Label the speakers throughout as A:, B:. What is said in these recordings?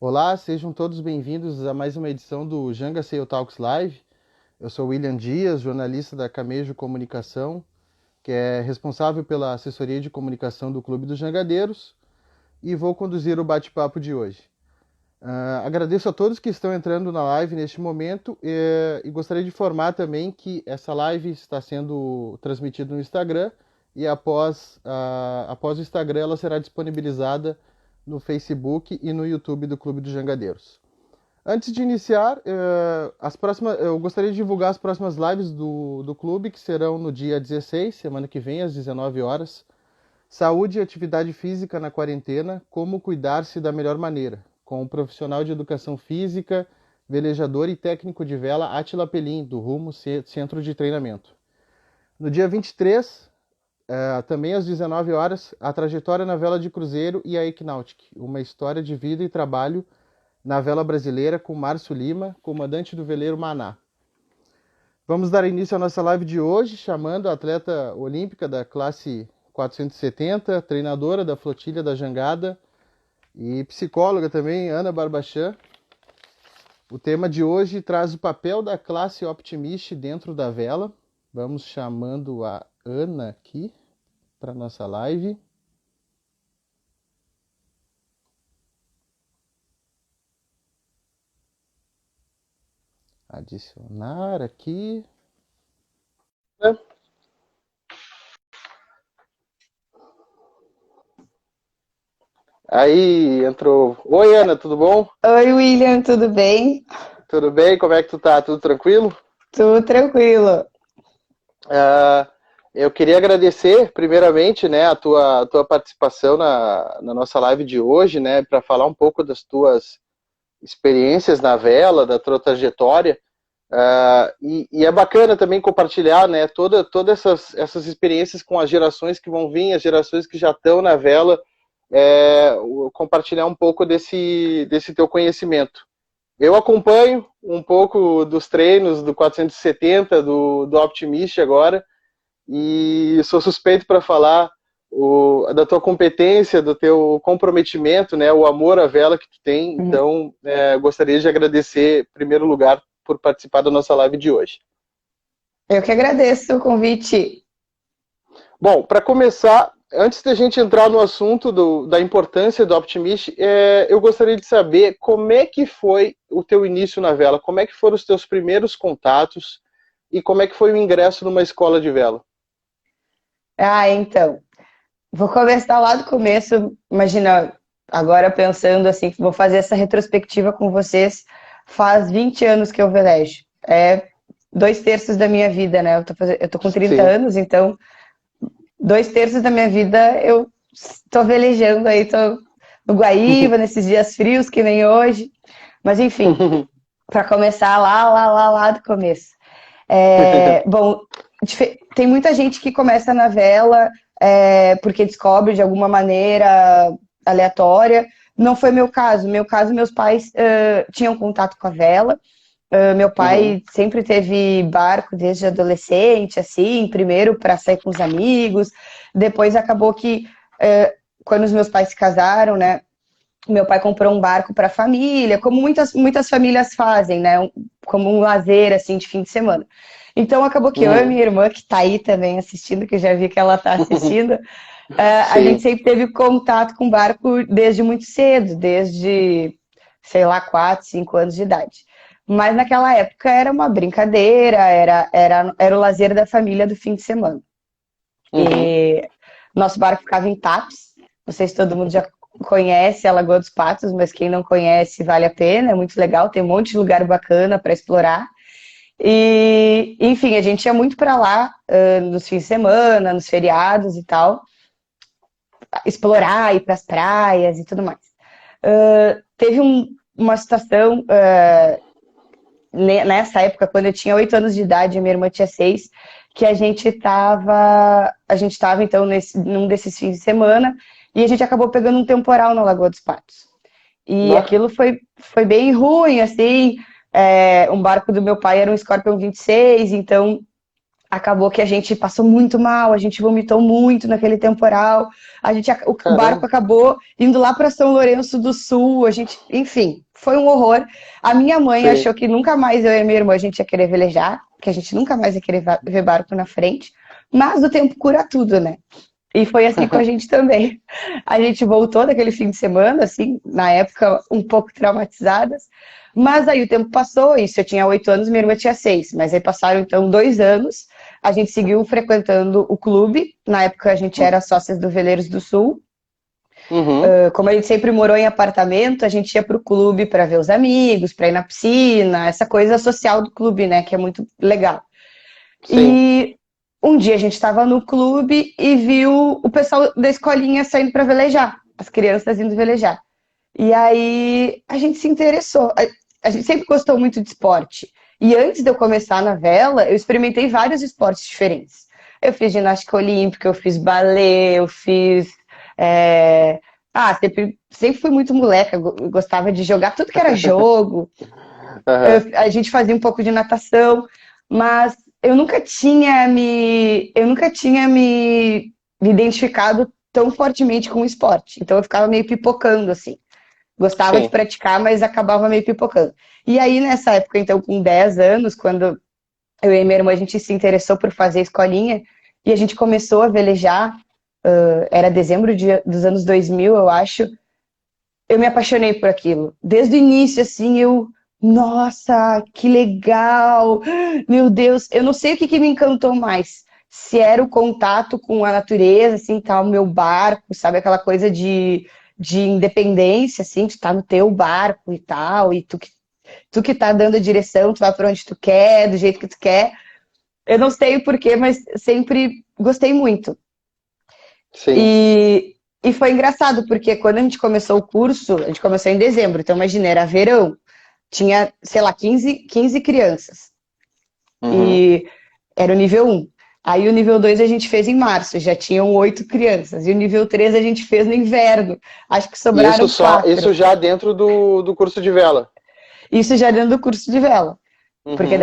A: Olá, sejam todos bem-vindos a mais uma edição do Janga Sail Talks Live. Eu sou William Dias, jornalista da Camejo Comunicação, que é responsável pela assessoria de comunicação do Clube dos Jangadeiros, e vou conduzir o bate-papo de hoje. Agradeço a todos que estão entrando na live neste momento e gostaria de informar também que essa live está sendo transmitida no Instagram e após o Instagram ela será disponibilizada no Facebook e no YouTube do Clube dos Jangadeiros. Antes de iniciar, eu gostaria de divulgar as próximas lives do clube, que serão no dia 16, semana que vem, às 19 horas. Saúde e atividade física na quarentena, como cuidar-se da melhor maneira, com o profissional de educação física, velejador e técnico de vela Átila Pelim, do Rumo Centro de Treinamento. No dia 23, também às 19 horas, a trajetória na vela de cruzeiro e a Equinautic, uma história de vida e trabalho na vela brasileira com Márcio Lima, comandante do veleiro Maná. Vamos dar início à nossa live de hoje, chamando a atleta olímpica da classe 470, treinadora da flotilha da Jangada e psicóloga também, Ana Barbachan. O tema de hoje traz o papel da classe Optimist dentro da vela. Vamos chamando a Ana aqui para nossa live. Adicionar aqui. Aí entrou. Oi, Ana, tudo bom?
B: Oi, William, tudo bem?
A: Tudo bem? Como é que tu tá? Tudo tranquilo?
B: Tudo tranquilo.
A: Ah, eu queria agradecer, primeiramente, né, a tua participação na nossa live de hoje, né, para falar um pouco das tuas experiências na vela, da tua trajetória. E é bacana também compartilhar, né, todas essas experiências com as gerações que vão vir, as gerações que já estão na vela, compartilhar um pouco desse teu conhecimento. Eu acompanho um pouco dos treinos do 470, do Optimist agora, e sou suspeito para falar da tua competência, do teu comprometimento, né, o amor à vela que tu tem. Então, gostaria de agradecer, em primeiro lugar, por participar da nossa live de hoje.
B: Eu que agradeço o convite.
A: Bom, para começar, antes da gente entrar no assunto da importância do Optimist, eu gostaria de saber como é que foi o teu início na vela, como é que foram os teus primeiros contatos e como é que foi o ingresso numa escola de vela.
B: Então, vou começar lá do começo. Imagina, agora pensando assim, vou fazer essa retrospectiva com vocês. Faz 20 anos que eu velejo. É 2/3 da minha vida, né? Eu tô com 30
A: Sim.
B: anos, então 2/3 da minha vida eu tô velejando aí, tô no Guaíba, nesses dias frios que nem hoje. Mas enfim, para começar lá do começo. Bom, tem muita gente que começa na vela porque descobre de alguma maneira aleatória. Não foi meu caso. Meu caso, meus pais tinham contato com a vela. Meu
A: Uhum.
B: pai sempre teve barco desde adolescente, assim, primeiro para sair com os amigos, depois acabou que quando os meus pais se casaram, né, meu pai comprou um barco para a família, como muitas famílias fazem, né? Como um lazer, assim, de fim de semana. Então, acabou que eu e
A: Uhum.
B: minha irmã, que está aí também assistindo, que eu já vi que ela está assistindo, a gente
A: Sim.
B: sempre teve contato com barco desde muito cedo, desde, sei lá, 4, 5 anos de idade. Mas naquela época era uma brincadeira, era o lazer da família do fim de semana.
A: Uhum.
B: E nosso barco ficava em Tapes, não sei se todo mundo já conhece a Lagoa dos Patos, mas quem não conhece vale a pena, é muito legal, tem um monte de lugar bacana para explorar. E, enfim, a gente ia muito para lá nos fins de semana, nos feriados e tal, explorar, ir para as praias e tudo mais. Teve uma situação nessa época, quando eu tinha 8 anos de idade, a minha irmã tinha 6, que a gente tava então num desses fins de semana e a gente acabou pegando um temporal na Lagoa dos Patos. E
A: Bah.
B: aquilo foi bem ruim, assim. Um barco do meu pai era um Scorpion 26, então acabou que a gente passou muito mal, a gente vomitou muito naquele temporal, o barco
A: Caramba.
B: acabou indo lá para São Lourenço do Sul, enfim, foi um horror. A minha mãe
A: Sim.
B: achou que nunca mais eu e minha irmã a gente ia querer velejar, que a gente nunca mais ia querer ver barco na frente, mas o tempo cura tudo, né? E foi assim com a gente também. A gente voltou daquele fim de semana, assim, na época, um pouco traumatizadas. Mas aí o tempo passou, isso eu tinha 8 anos, minha irmã tinha 6. Mas aí passaram, então, 2 anos. A gente seguiu frequentando o clube. Na época a gente era sócias do Veleiros do Sul.
A: Uhum.
B: Como a gente sempre morou em apartamento, a gente ia para o clube para ver os amigos, para ir na piscina, essa coisa social do clube, né, que é muito legal.
A: Sim.
B: E um dia a gente estava no clube e viu o pessoal da escolinha saindo para velejar, as crianças indo velejar. E aí a gente se interessou. A gente sempre gostou muito de esporte. E antes de eu começar na vela, eu experimentei vários esportes diferentes. Eu fiz ginástica olímpica, eu fiz balé, eu fiz. é, sempre fui muito moleca, eu gostava de jogar tudo que era jogo.
A: Aham.
B: A gente fazia um pouco de natação, mas eu nunca tinha me identificado tão fortemente com o esporte. Então eu ficava meio pipocando, assim. Gostava de
A: Sim.
B: praticar, mas acabava meio pipocando. E aí, nessa época, então, com 10 anos, quando eu e minha irmã, a gente se interessou por fazer escolinha, e a gente começou a velejar, era dezembro dos anos 2000, eu acho, eu me apaixonei por aquilo. Desde o início, assim, nossa, que legal! Meu Deus, eu não sei o que me encantou mais. Se era o contato com a natureza, assim, tá, o meu barco, sabe? Aquela coisa de independência, assim, tu tá no teu barco e tal, e tu que tá dando a direção, tu vai pra onde tu quer, do jeito que tu quer. Eu não sei o porquê, mas sempre gostei muito.
A: Sim.
B: E foi engraçado, porque quando a gente começou o curso, a gente começou em dezembro, então imagina, era verão, tinha, sei lá, quinze crianças,
A: Uhum.
B: e era o nível um. Aí o nível 2 a gente fez em março, já tinham 8 crianças, e o nível 3 a gente fez no inverno, acho que
A: E isso
B: sobraram
A: só,
B: quatro.
A: isso já dentro do curso de vela.
B: Isso já dentro do curso de vela. Porque
A: Uhum.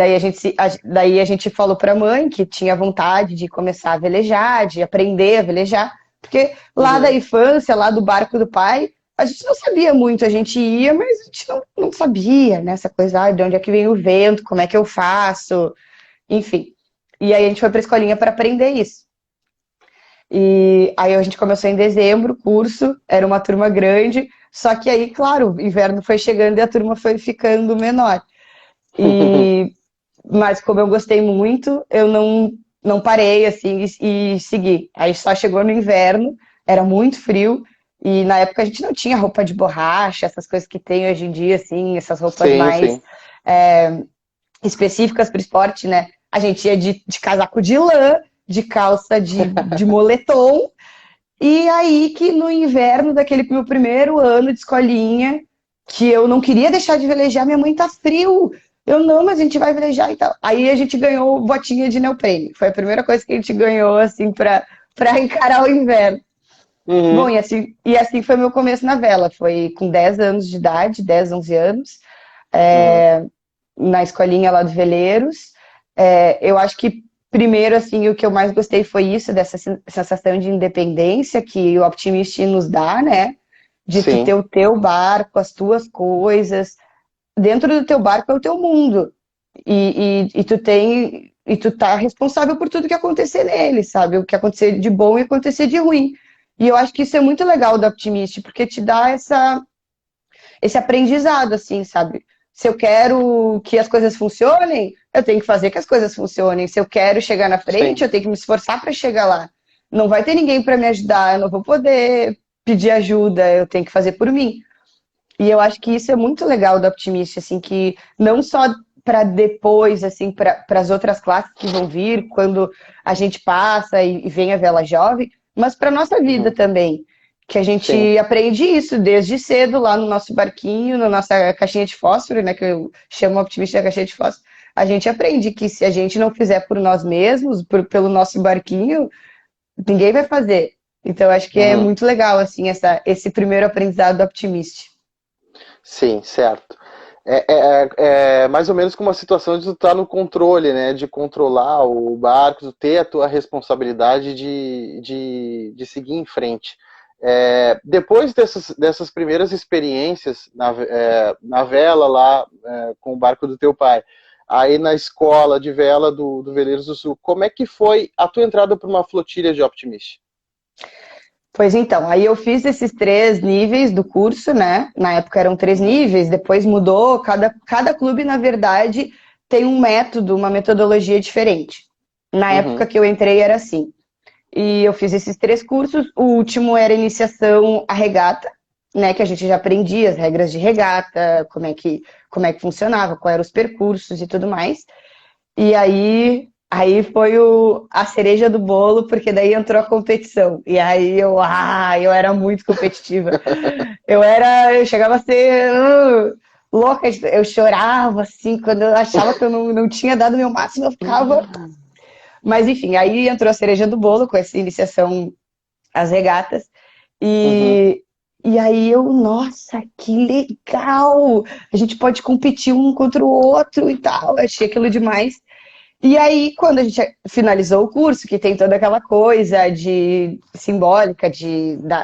B: daí a gente falou para a mãe que tinha vontade de começar a velejar, de aprender a velejar, porque lá da
A: Uhum.
B: infância, lá do barco do pai, a gente não sabia muito, a gente ia, mas a gente não sabia, né? Essa coisa, de onde é que vem o vento, como é que eu faço, enfim. E aí a gente foi para a escolinha para aprender isso. E aí a gente começou em dezembro o curso, era uma turma grande, só que aí, claro, o inverno foi chegando e a turma foi ficando menor. E mas como eu gostei muito, eu não parei assim e segui. Aí só chegou no inverno, era muito frio e na época a gente não tinha roupa de borracha, essas coisas que tem hoje em dia, assim, essas roupas
A: Sim,
B: mais
A: sim.
B: específicas para o esporte, né? A gente ia de casaco de lã, de calça de moletom, e aí que no inverno daquele meu primeiro ano de escolinha, que eu não queria deixar de velejar, minha mãe tá frio. Eu não, mas a gente vai velejar e tal. Aí a gente ganhou botinha de neoprene. Foi a primeira coisa que a gente ganhou, assim, pra encarar o inverno. Bom,
A: Uhum.
B: e assim foi meu começo na vela. Foi com 10 anos de idade, 10 11 anos,
A: Uhum.
B: na escolinha lá do Veleiros. Eu acho que primeiro, assim, o que eu mais gostei foi isso, dessa sensação de independência que o Optimist nos dá, né? De tu ter
A: Sim,
B: o teu barco, as tuas coisas. Dentro do teu barco é o teu mundo. E tu tá responsável por tudo que acontecer nele, sabe? O que acontecer de bom e acontecer de ruim. E eu acho que isso é muito legal do Optimist, porque te dá esse aprendizado, assim, sabe? Se eu quero que as coisas funcionem, eu tenho que fazer que as coisas funcionem. Se eu quero chegar na frente,
A: sim.
B: eu tenho que me esforçar para chegar lá. Não vai ter ninguém para me ajudar, eu não vou poder pedir ajuda, eu tenho que fazer por mim. E eu acho que isso é muito legal do Optimist, assim, que não só para depois, assim, para as outras classes que vão vir, quando a gente passa e vem a vela jovem, mas para nossa vida
A: Uhum.
B: também. Que a
A: Sim.
B: gente aprende isso desde cedo lá no nosso barquinho, na nossa caixinha de fósforo, né? Que eu chamo Optimista da caixinha de fósforo. A gente aprende que se a gente não fizer por nós mesmos, pelo nosso barquinho, ninguém vai fazer. Então, eu acho que é
A: Uhum.
B: muito legal, assim, esse primeiro aprendizado do Optimist.
A: Sim, certo. É mais ou menos como uma situação de tu estar no controle, né? De controlar o barco, de ter a tua responsabilidade de seguir em frente. Depois dessas primeiras experiências na vela lá com o barco do teu pai, aí na escola de vela do Veleiros do Sul, como é que foi a tua entrada para uma flotilha de Optimist?
B: Pois então, aí eu fiz esses 3 níveis do curso, né? Na época eram 3 níveis, depois mudou. Cada clube, na verdade, tem um método, uma metodologia diferente. Na época
A: Uhum,
B: que eu entrei era assim. E eu fiz esses 3 cursos. O último era iniciação à regata, né? Que a gente já aprendia as regras de regata, como é que funcionava, quais eram os percursos e tudo mais. E aí foi a cereja do bolo, porque daí entrou a competição. E aí eu era muito competitiva. Eu chegava a ser louca, eu chorava assim, quando eu achava que eu não tinha dado o meu máximo, eu ficava. Mas enfim, aí entrou a cereja do bolo com essa iniciação às regatas.
A: uhum,
B: E aí nossa, que legal! A gente pode competir um contra o outro e tal. Eu achei aquilo demais. E aí, quando a gente finalizou o curso, que tem toda aquela coisa de simbólica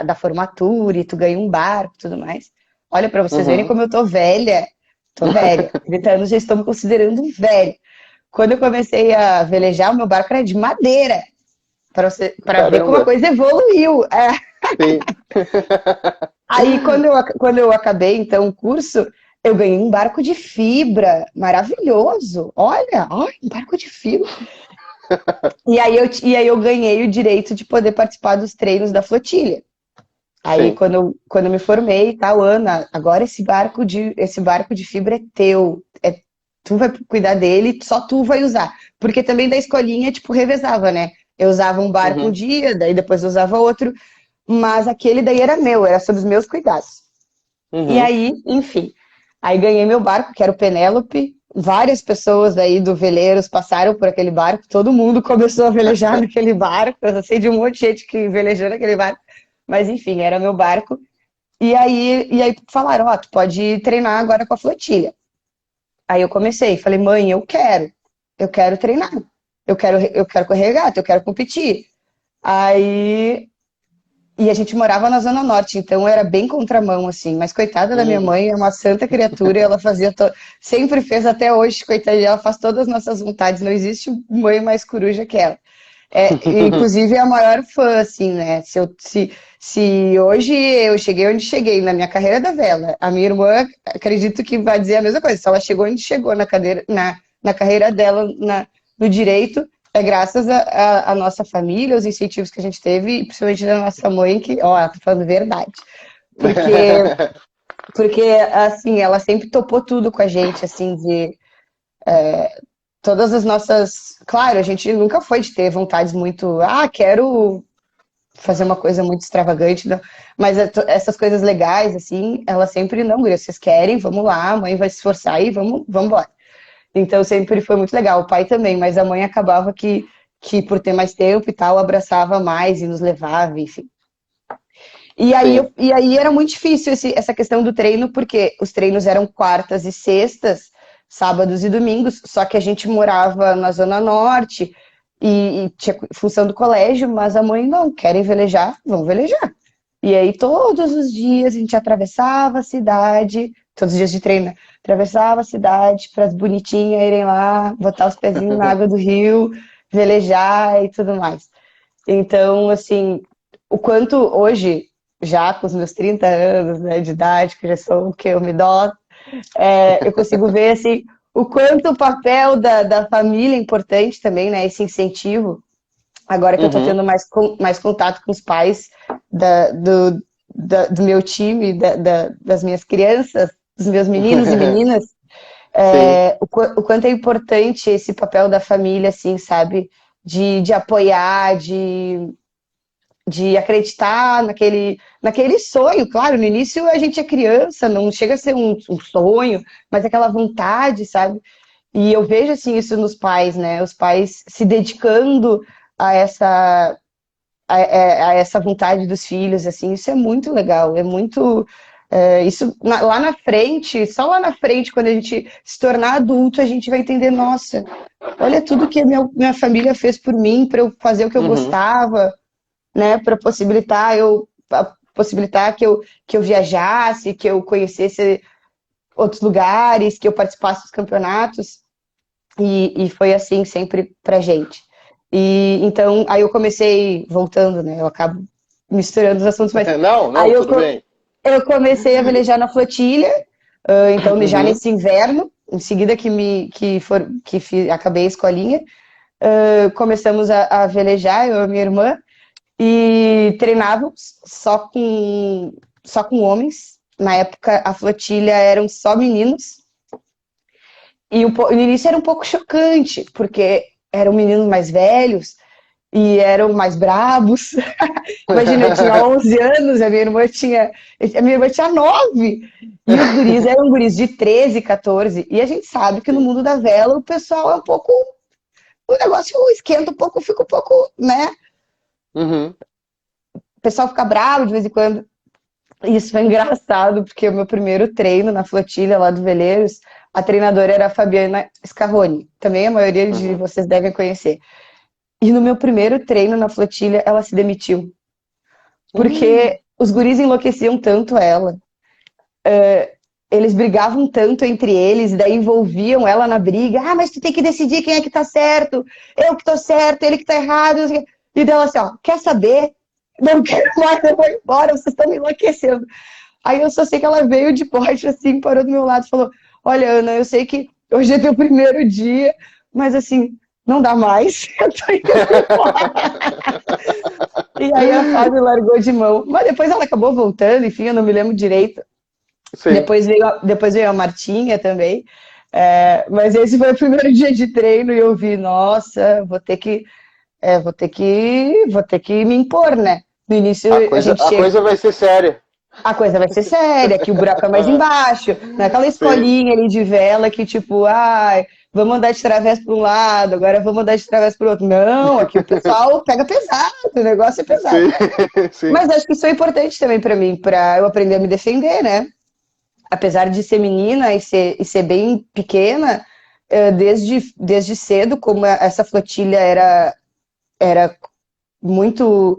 B: da formatura, e tu ganha um barco e tudo mais. Olha, para vocês verem
A: uhum.
B: como eu tô velha. Tô velha. 30 anos já estou me considerando velha. Quando eu comecei a velejar, o meu barco era de madeira. Para ver como a
A: Caramba,
B: coisa evoluiu.
A: sim.
B: Aí, quando eu acabei, então, o curso, eu ganhei um barco de fibra. Maravilhoso. Olha, um barco de fibra. E aí eu ganhei o direito de poder participar dos treinos da flotilha. Aí
A: Sim.
B: quando eu me formei, tal, Ana, agora esse barco de fibra é teu. Tu vai cuidar dele, só tu vai usar. Porque também da escolinha, tipo, revezava, né? Eu usava um barco um
A: Uhum,
B: dia, daí depois eu usava outro, mas aquele daí era meu, era sob os meus cuidados. E
A: uhum.
B: aí, enfim, aí ganhei meu barco, que era o Penélope. Várias pessoas aí do Veleiros passaram por aquele barco, todo mundo começou a velejar naquele barco. Eu sei de um monte de gente que velejou naquele barco, mas enfim, era meu barco. E aí falaram: Ó, tu pode treinar agora com a flotilha. Aí eu comecei, falei: mãe, eu quero treinar, eu quero correr regata, eu quero competir. Aí e a gente morava na Zona Norte, então era bem contramão, assim. Mas coitada da minha
A: Uhum.
B: mãe, é uma santa criatura, e ela fazia. Sempre fez até hoje, coitada, ela faz todas as nossas vontades. Não existe mãe mais coruja que ela. Inclusive, é a maior fã, assim, né? Se hoje eu cheguei onde cheguei, na minha carreira da vela, a minha irmã, acredito que vai dizer a mesma coisa. Se ela chegou onde chegou na carreira dela, no direito, é graças à nossa família, aos incentivos que a gente teve, e principalmente da nossa mãe, que, ó, ela tá falando verdade. Porque, assim, ela sempre topou tudo com a gente, assim, de todas as nossas. Claro, a gente nunca foi de ter vontades muito. Quero fazer uma coisa muito extravagante, não. Mas essas coisas legais, assim, ela sempre, não, guria, vocês querem, vamos lá, a mãe vai se esforçar e vamos embora. Então sempre foi muito legal, o pai também, mas a mãe acabava que por ter mais tempo e tal, abraçava mais e nos levava, enfim. E aí,
A: Sim.
B: e aí era muito difícil essa questão do treino, porque os treinos eram quartas e sextas, sábados e domingos, só que a gente morava na Zona Norte e tinha função do colégio, mas a mãe não, querem velejar, vão velejar. E aí todos os dias a gente atravessava a cidade, todos os dias de treino, né? Atravessava a cidade para as bonitinhas irem lá, botar os pezinhos na água do rio, velejar e tudo mais. Então, assim, o quanto hoje, já com os meus 30 anos, né, de idade, que já sou o que eu me dou, eu consigo ver assim, o quanto o papel da família é importante também, né? Esse incentivo. Agora que eu estou
A: Uhum.
B: tendo mais contato com os pais do meu time, das minhas crianças, dos meus meninos e meninas,
A: Sim.
B: o quanto é importante esse papel da família, assim, sabe? De apoiar, de acreditar naquele sonho. Claro, no início a gente é criança, não chega a ser um sonho, mas aquela vontade, sabe? E eu vejo assim isso nos pais, né? Os pais se dedicando a essa a essa vontade dos filhos, assim, isso é muito legal, é muito. Lá na frente, só lá na frente, quando a gente se tornar adulto, a gente vai entender, nossa, olha tudo que a minha família fez por mim, para eu fazer o que eu gostava, né, para possibilitar que eu viajasse, que eu conhecesse outros lugares, que eu participasse dos campeonatos, e foi assim sempre pra gente. E então, aí eu comecei, voltando, né, eu acabo misturando os assuntos, mas
C: Não,
B: aí
C: não, tudo bem.
B: eu comecei a velejar na flotilha, então já nesse inverno, em seguida acabei a escolinha, começamos a velejar, eu e minha irmã, e treinávamos só com homens. Na época, a flotilha eram só meninos. E no início era um pouco chocante, porque eram meninos mais velhos e eram mais brabos. Imagina, eu tinha 11 anos, a minha irmã tinha 9. E os guris eram guris de 13, 14. E a gente sabe que no mundo da vela o pessoal é um pouco... O negócio esquenta um pouco, fica um pouco, né?
C: Uhum.
B: O pessoal fica bravo de vez em quando. Isso foi engraçado, porque o meu primeiro treino na flotilha lá do Veleiros, a treinadora era a Fabiana Scarroni. Também a maioria de vocês devem conhecer. E no meu primeiro treino na flotilha, ela se demitiu. Porque os guris enlouqueciam tanto ela. Eles brigavam tanto entre eles, e daí envolviam ela na briga. Ah, mas tu tem que decidir quem é que tá certo. Eu que tô certo, ele que tá errado. E dela assim, ó, quer saber? Não quero mais, eu vou embora, vocês estão me enlouquecendo. Aí eu só sei que ela veio de poste, assim, parou do meu lado e falou, olha, Ana, eu sei que hoje é teu primeiro dia, mas assim, não dá mais. Eu tô indo embora. E aí a Fábio largou de mão. Mas depois ela acabou voltando, enfim, eu não me lembro direito.
C: Sim.
B: Depois veio a Martinha também. Mas esse foi o primeiro dia de treino e eu vi, nossa, vou ter que me impor, né? No início a gente
C: A
B: chega...
C: coisa vai ser séria.
B: A coisa vai ser séria, que o buraco é mais embaixo, não é aquela escolinha ali de vela que tipo, vamos andar de travessa para um lado, agora vamos andar de travessa para o outro. Não, aqui o pessoal pega pesado, o negócio é pesado.
C: Sim, sim.
B: Mas acho que isso é importante também para mim, para eu aprender a me defender, né? Apesar de ser menina e ser bem pequena, desde cedo, como essa flotilha era muito...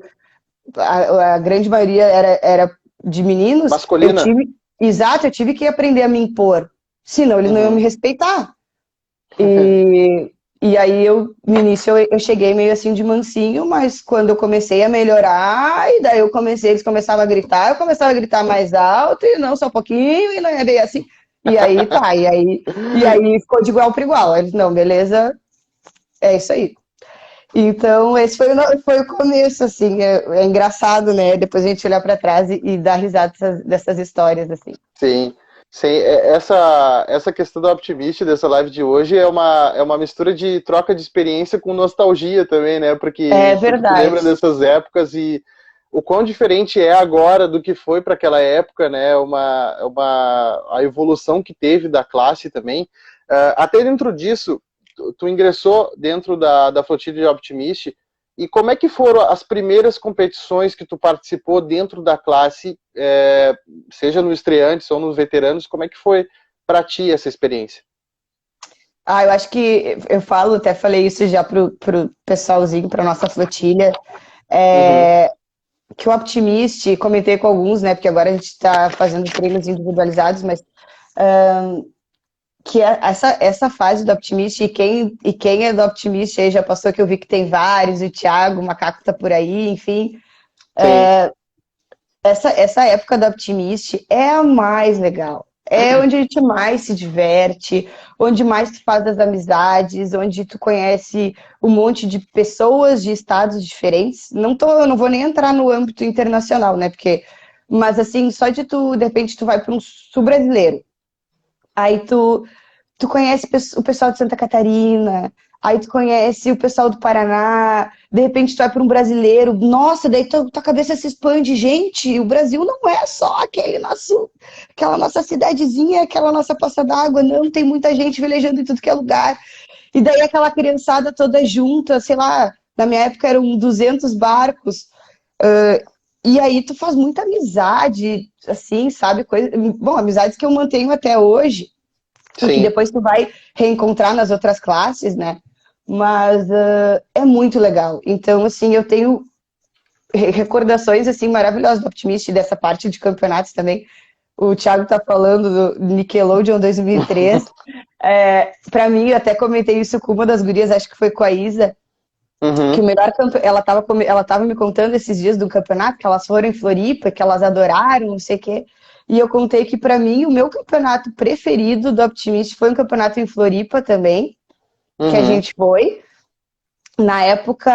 B: A grande maioria era de meninos.
C: Masculina.
B: Eu tive que aprender a me impor, senão eles não iam me respeitar. E aí, no início, eu cheguei meio assim de mansinho, mas quando eu comecei a melhorar, e daí eles começavam a gritar, eu começava a gritar mais alto, e não, só um pouquinho, e não é bem assim. E aí, tá, e aí ficou de igual para igual. Eles, não, beleza, é isso aí. Então, esse foi o começo, assim, é engraçado, né? Depois a gente olhar para trás e dar risada dessas histórias, assim.
C: Sim, sim. Essa questão do Optimist dessa live de hoje é uma mistura de troca de experiência com nostalgia também, né? Porque tu lembra dessas épocas e o quão diferente é agora do que foi para aquela época, né? A evolução que teve da classe também. Até dentro disso, tu ingressou dentro da flotilha de Optimist, e como é que foram as primeiras competições que tu participou dentro da classe, seja no estreantes ou nos veteranos, como é que foi para ti essa experiência?
B: Eu acho que até falei isso já pro pessoalzinho, pra nossa flotilha, que o Optimist, comentei com alguns, né, porque agora a gente está fazendo treinos individualizados, mas que essa fase do Optimist, e quem é do Optimist aí já passou, que eu vi que tem vários, o Thiago, o Macaco tá por aí, enfim. Essa época do Optimist é a mais legal. É onde a gente mais se diverte, onde mais tu faz as amizades, onde tu conhece um monte de pessoas de estados diferentes. Eu não vou nem entrar no âmbito internacional, né? Mas assim, só de repente, tu vai para um sul brasileiro. Aí tu conhece o pessoal de Santa Catarina, aí tu conhece o pessoal do Paraná, de repente tu vai para um brasileiro, nossa, daí tua cabeça se expande. Gente, o Brasil não é só aquela nossa cidadezinha, aquela nossa poça d'água, não, tem muita gente velejando em tudo que é lugar. E daí aquela criançada toda junta, sei lá, na minha época eram 200 barcos, E aí tu faz muita amizade, assim, sabe? Bom, amizades que eu mantenho até hoje, que depois tu vai reencontrar nas outras classes, né? Mas é muito legal. Então, assim, eu tenho recordações, assim, maravilhosas do Optimist, dessa parte de campeonatos também. O Thiago tá falando do Nickelodeon 2003. Para mim, eu até comentei isso com uma das gurias, acho que foi com a Isa, que o melhor ela tava me contando esses dias do campeonato, que elas foram em Floripa, que elas adoraram, não sei o quê. E eu contei que, para mim, o meu campeonato preferido do Optimist foi um campeonato em Floripa também, que a gente foi. Na época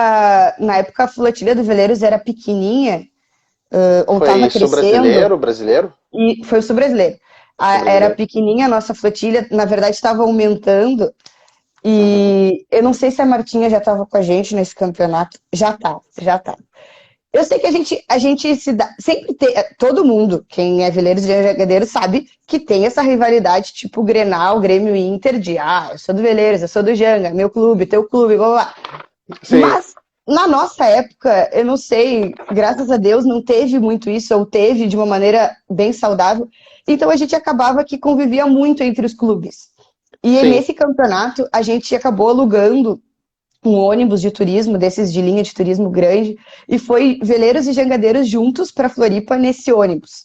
B: a flotilha do Veleiros era pequenininha, ou estava crescendo.
C: Brasileiro?
B: E foi o sul-brasileiro. Era pequenininha a nossa flotilha, na verdade estava aumentando. E eu não sei se a Martinha já estava com a gente nesse campeonato. Já tá. Eu sei que a gente se dá, sempre tem, todo mundo, quem é Veleiros e Jangadeiros sabe que tem essa rivalidade tipo Grenal, Grêmio e Inter de eu sou do Veleiros, eu sou do Janga, meu clube, teu clube, blá blá. Mas na nossa época, eu não sei, graças a Deus não teve muito isso, ou teve de uma maneira bem saudável. Então a gente acabava que convivia muito entre os clubes. E nesse campeonato a gente acabou alugando um ônibus de turismo, desses de linha de turismo grande, e foi Veleiros e Jangadeiros juntos para Floripa nesse ônibus.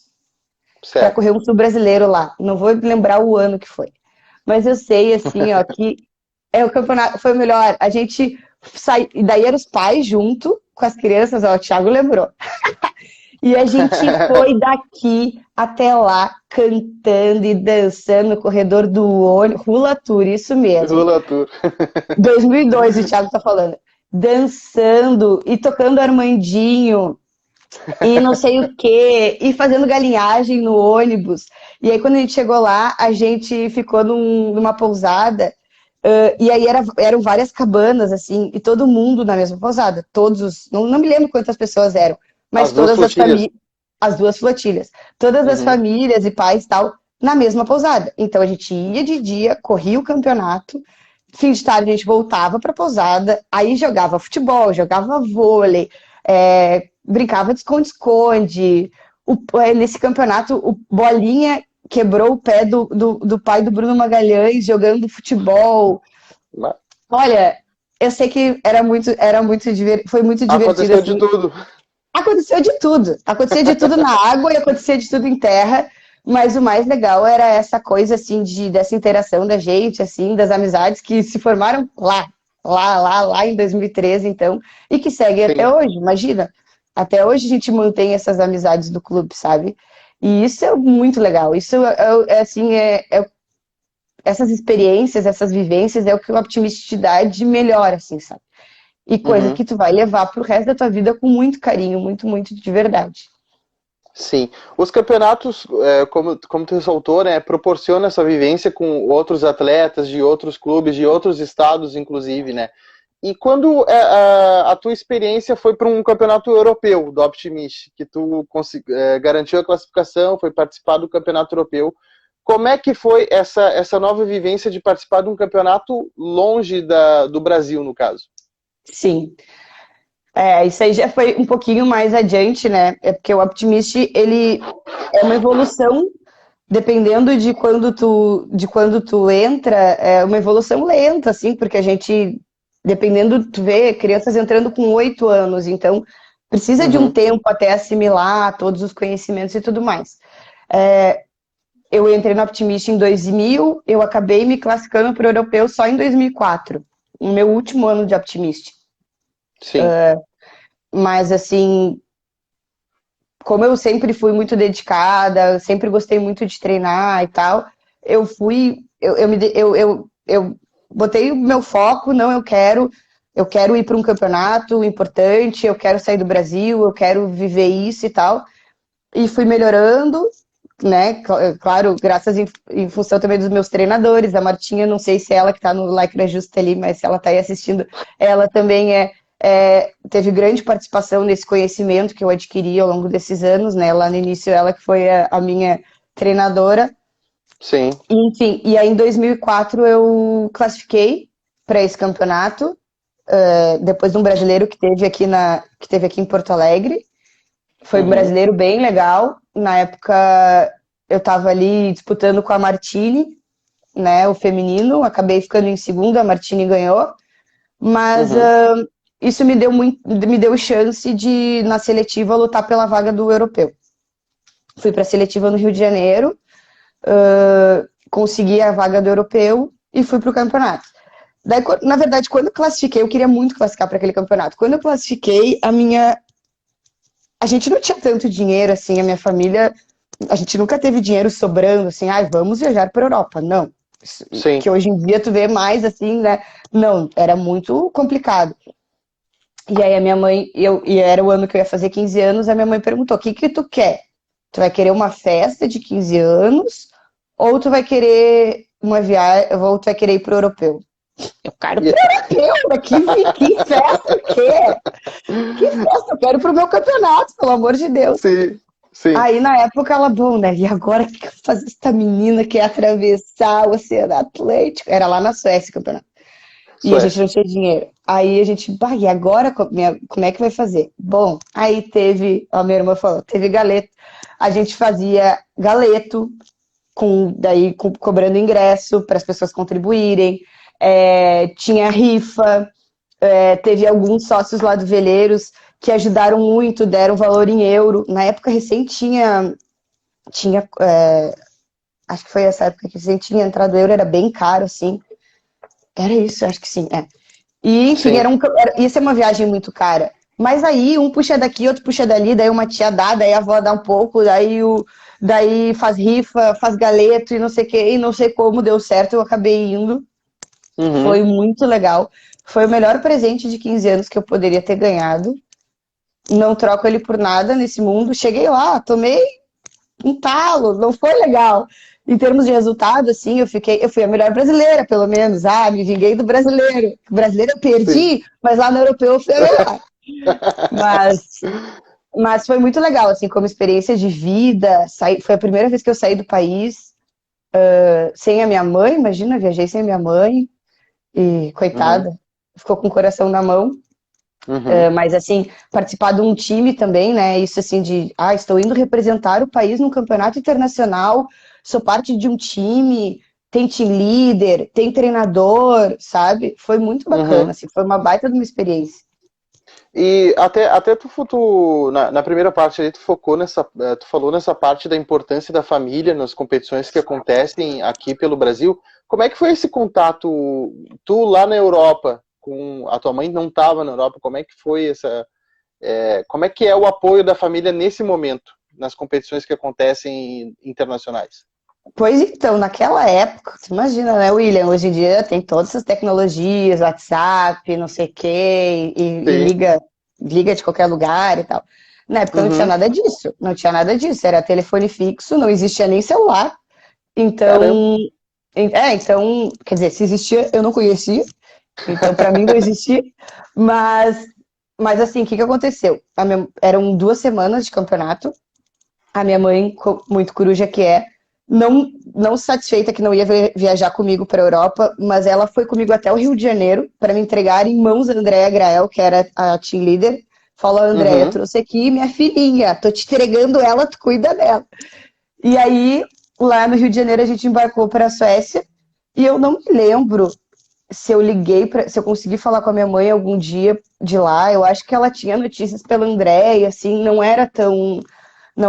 B: Para correr um sul-brasileiro lá. Não vou lembrar o ano que foi. Mas eu sei, assim, ó, que o campeonato foi o melhor. A gente saiu, e daí eram os pais junto com as crianças, ó, o Thiago lembrou. E a gente foi daqui até lá, cantando e dançando no corredor do ônibus. Hula Tour, isso mesmo.
C: Hula Tour.
B: 2002, o Thiago tá falando. Dançando e tocando Armandinho e não sei o quê, e fazendo galinhagem no ônibus. E aí, quando a gente chegou lá, a gente ficou numa pousada, e aí eram várias cabanas, assim, e todo mundo na mesma pousada. Não me lembro quantas pessoas eram, mas todas as famílias. As duas flotilhas. Todas as famílias e pais e tal, na mesma pousada. Então a gente ia de dia, corria o campeonato, fim de tarde a gente voltava pra pousada, aí jogava futebol, jogava vôlei, brincava de esconde-esconde. Nesse campeonato, o Bolinha quebrou o pé do pai do Bruno Magalhães jogando futebol. Olha, eu sei que foi muito divertido.
C: Aconteceu de tudo.
B: Aconteceu de tudo. Acontecia de tudo na água e acontecia de tudo em terra. Mas o mais legal era essa coisa, assim, dessa interação da gente, assim, das amizades que se formaram lá em 2013, então, e que seguem até hoje, imagina. Até hoje a gente mantém essas amizades do clube, sabe? E isso é muito legal. Isso essas experiências, essas vivências é o que o Optimist te dá de melhor, assim, sabe? E coisa que tu vai levar pro resto da tua vida com muito carinho, muito, muito de verdade.
C: Sim. Os campeonatos, como tu ressaltou, né, proporcionam essa vivência com outros atletas de outros clubes, de outros estados, inclusive, né? E quando a tua experiência foi para um campeonato europeu do Optimist, que tu garantiu a classificação, foi participar do campeonato europeu, como é que foi essa nova vivência de participar de um campeonato longe do Brasil, no caso?
B: Sim. Isso aí já foi um pouquinho mais adiante, né? É porque o Optimist, ele é uma evolução, dependendo de quando tu entra, é uma evolução lenta, assim, porque a gente, dependendo, tu vê crianças entrando com 8 anos, então precisa de um tempo até assimilar todos os conhecimentos e tudo mais. Eu entrei no Optimist em 2000, eu acabei me classificando para o europeu só em 2004, no meu último ano de Optimist.
C: Sim.
B: Mas, assim, como eu sempre fui muito dedicada, sempre gostei muito de treinar e tal, eu botei o meu foco, não, eu quero ir para um campeonato importante, eu quero sair do Brasil, eu quero viver isso e tal. E fui melhorando, né? Claro, graças em função também dos meus treinadores, a Martinha, não sei se é ela que tá no Lycra Justa ali, mas se ela tá aí assistindo, ela também teve grande participação nesse conhecimento que eu adquiri ao longo desses anos, né? Lá no início, ela que foi a minha treinadora.
C: Sim.
B: Enfim, e aí em 2004 eu classifiquei para esse campeonato, depois de um brasileiro que teve aqui em Porto Alegre. Foi um brasileiro bem legal. Na época, eu tava ali disputando com a Martini, né, o feminino. Acabei ficando em segundo, a Martini ganhou. Mas isso me deu chance de, na seletiva, lutar pela vaga do europeu. Fui para a seletiva no Rio de Janeiro, consegui a vaga do europeu e fui para o campeonato. Daí, na verdade, quando eu classifiquei, eu queria muito classificar para aquele campeonato. Quando eu classifiquei, a gente não tinha tanto dinheiro, assim, a minha família, a gente nunca teve dinheiro sobrando, assim, vamos viajar para a Europa. Não. Sim. Que hoje em dia tu vê mais, assim, né? Não, era muito complicado. E aí a minha mãe, e era o ano que eu ia fazer 15 anos, a minha mãe perguntou, o que tu quer? Tu vai querer uma festa de 15 anos ou tu vai querer uma viagem, ou tu vai querer ir pro europeu? Eu quero pro europeu, que festa o quê? Que festa? Eu quero pro meu campeonato, pelo amor de Deus.
C: Sim.
B: Aí na época ela, bom, né? E agora o que eu faço? Essa menina quer atravessar o Oceano Atlântico? Era lá na Suécia o campeonato. E a gente não tinha dinheiro. Aí a gente, e agora como é que vai fazer? Bom, aí teve, a minha irmã falou, teve galeto. A gente fazia galeto, cobrando ingresso para as pessoas contribuírem. Tinha rifa, teve alguns sócios lá do Veleiros que ajudaram muito, deram valor em euro. Na época recém tinha acho que foi essa época que recém tinha entrado o euro, era bem caro, assim. Era isso, acho que sim, E, enfim, ia ser uma viagem muito cara. Mas aí, um puxa daqui, outro puxa dali, daí uma tia dá, daí a avó dá um pouco, daí faz rifa, faz galeto e não sei o que, e não sei como deu certo, eu acabei indo. Foi muito legal. Foi o melhor presente de 15 anos que eu poderia ter ganhado. Não troco ele por nada nesse mundo. Cheguei lá, tomei um talo, não foi legal. Em termos de resultado, assim, eu fui a melhor brasileira, pelo menos. Me vinguei do brasileiro. O brasileiro eu perdi, mas lá no europeu eu fui a melhor. Mas foi muito legal, assim, como experiência de vida. Foi a primeira vez que eu saí do país sem a minha mãe. Imagina, viajei sem a minha mãe. E, coitada, ficou com o coração na mão. Mas, assim, participar de um time também, né? Isso, assim, estou indo representar o país num campeonato internacional, sou parte de um time, tem team leader, tem treinador, sabe? Foi muito bacana, assim, foi uma baita de uma experiência.
C: E até tu na primeira parte ali, tu falou nessa parte da importância da família nas competições que acontecem aqui pelo Brasil. Como é que foi esse contato, tu lá na Europa, a tua mãe não estava na Europa, como é que foi como é que é o apoio da família nesse momento, nas competições que acontecem internacionais?
B: Pois então, naquela época, você imagina, né, William? Hoje em dia tem todas essas tecnologias, WhatsApp, não sei o quê, e liga de qualquer lugar e tal. Na época não tinha nada disso, era telefone fixo, não existia nem celular. Então, quer dizer, se existia, eu não conhecia, então pra mim não existia, mas assim, o que aconteceu? Eram 2 semanas de campeonato, a minha mãe, muito coruja que não satisfeita que não ia viajar comigo para a Europa, mas ela foi comigo até o Rio de Janeiro para me entregar em mãos a Andréa Grael, que era a team leader. Falou, Andréa, trouxe aqui minha filhinha, tô te entregando ela, tu cuida dela. E aí, lá no Rio de Janeiro, a gente embarcou para a Suécia, e eu não me lembro se eu consegui falar com a minha mãe algum dia de lá. Eu acho que ela tinha notícias pela Andréa, assim, não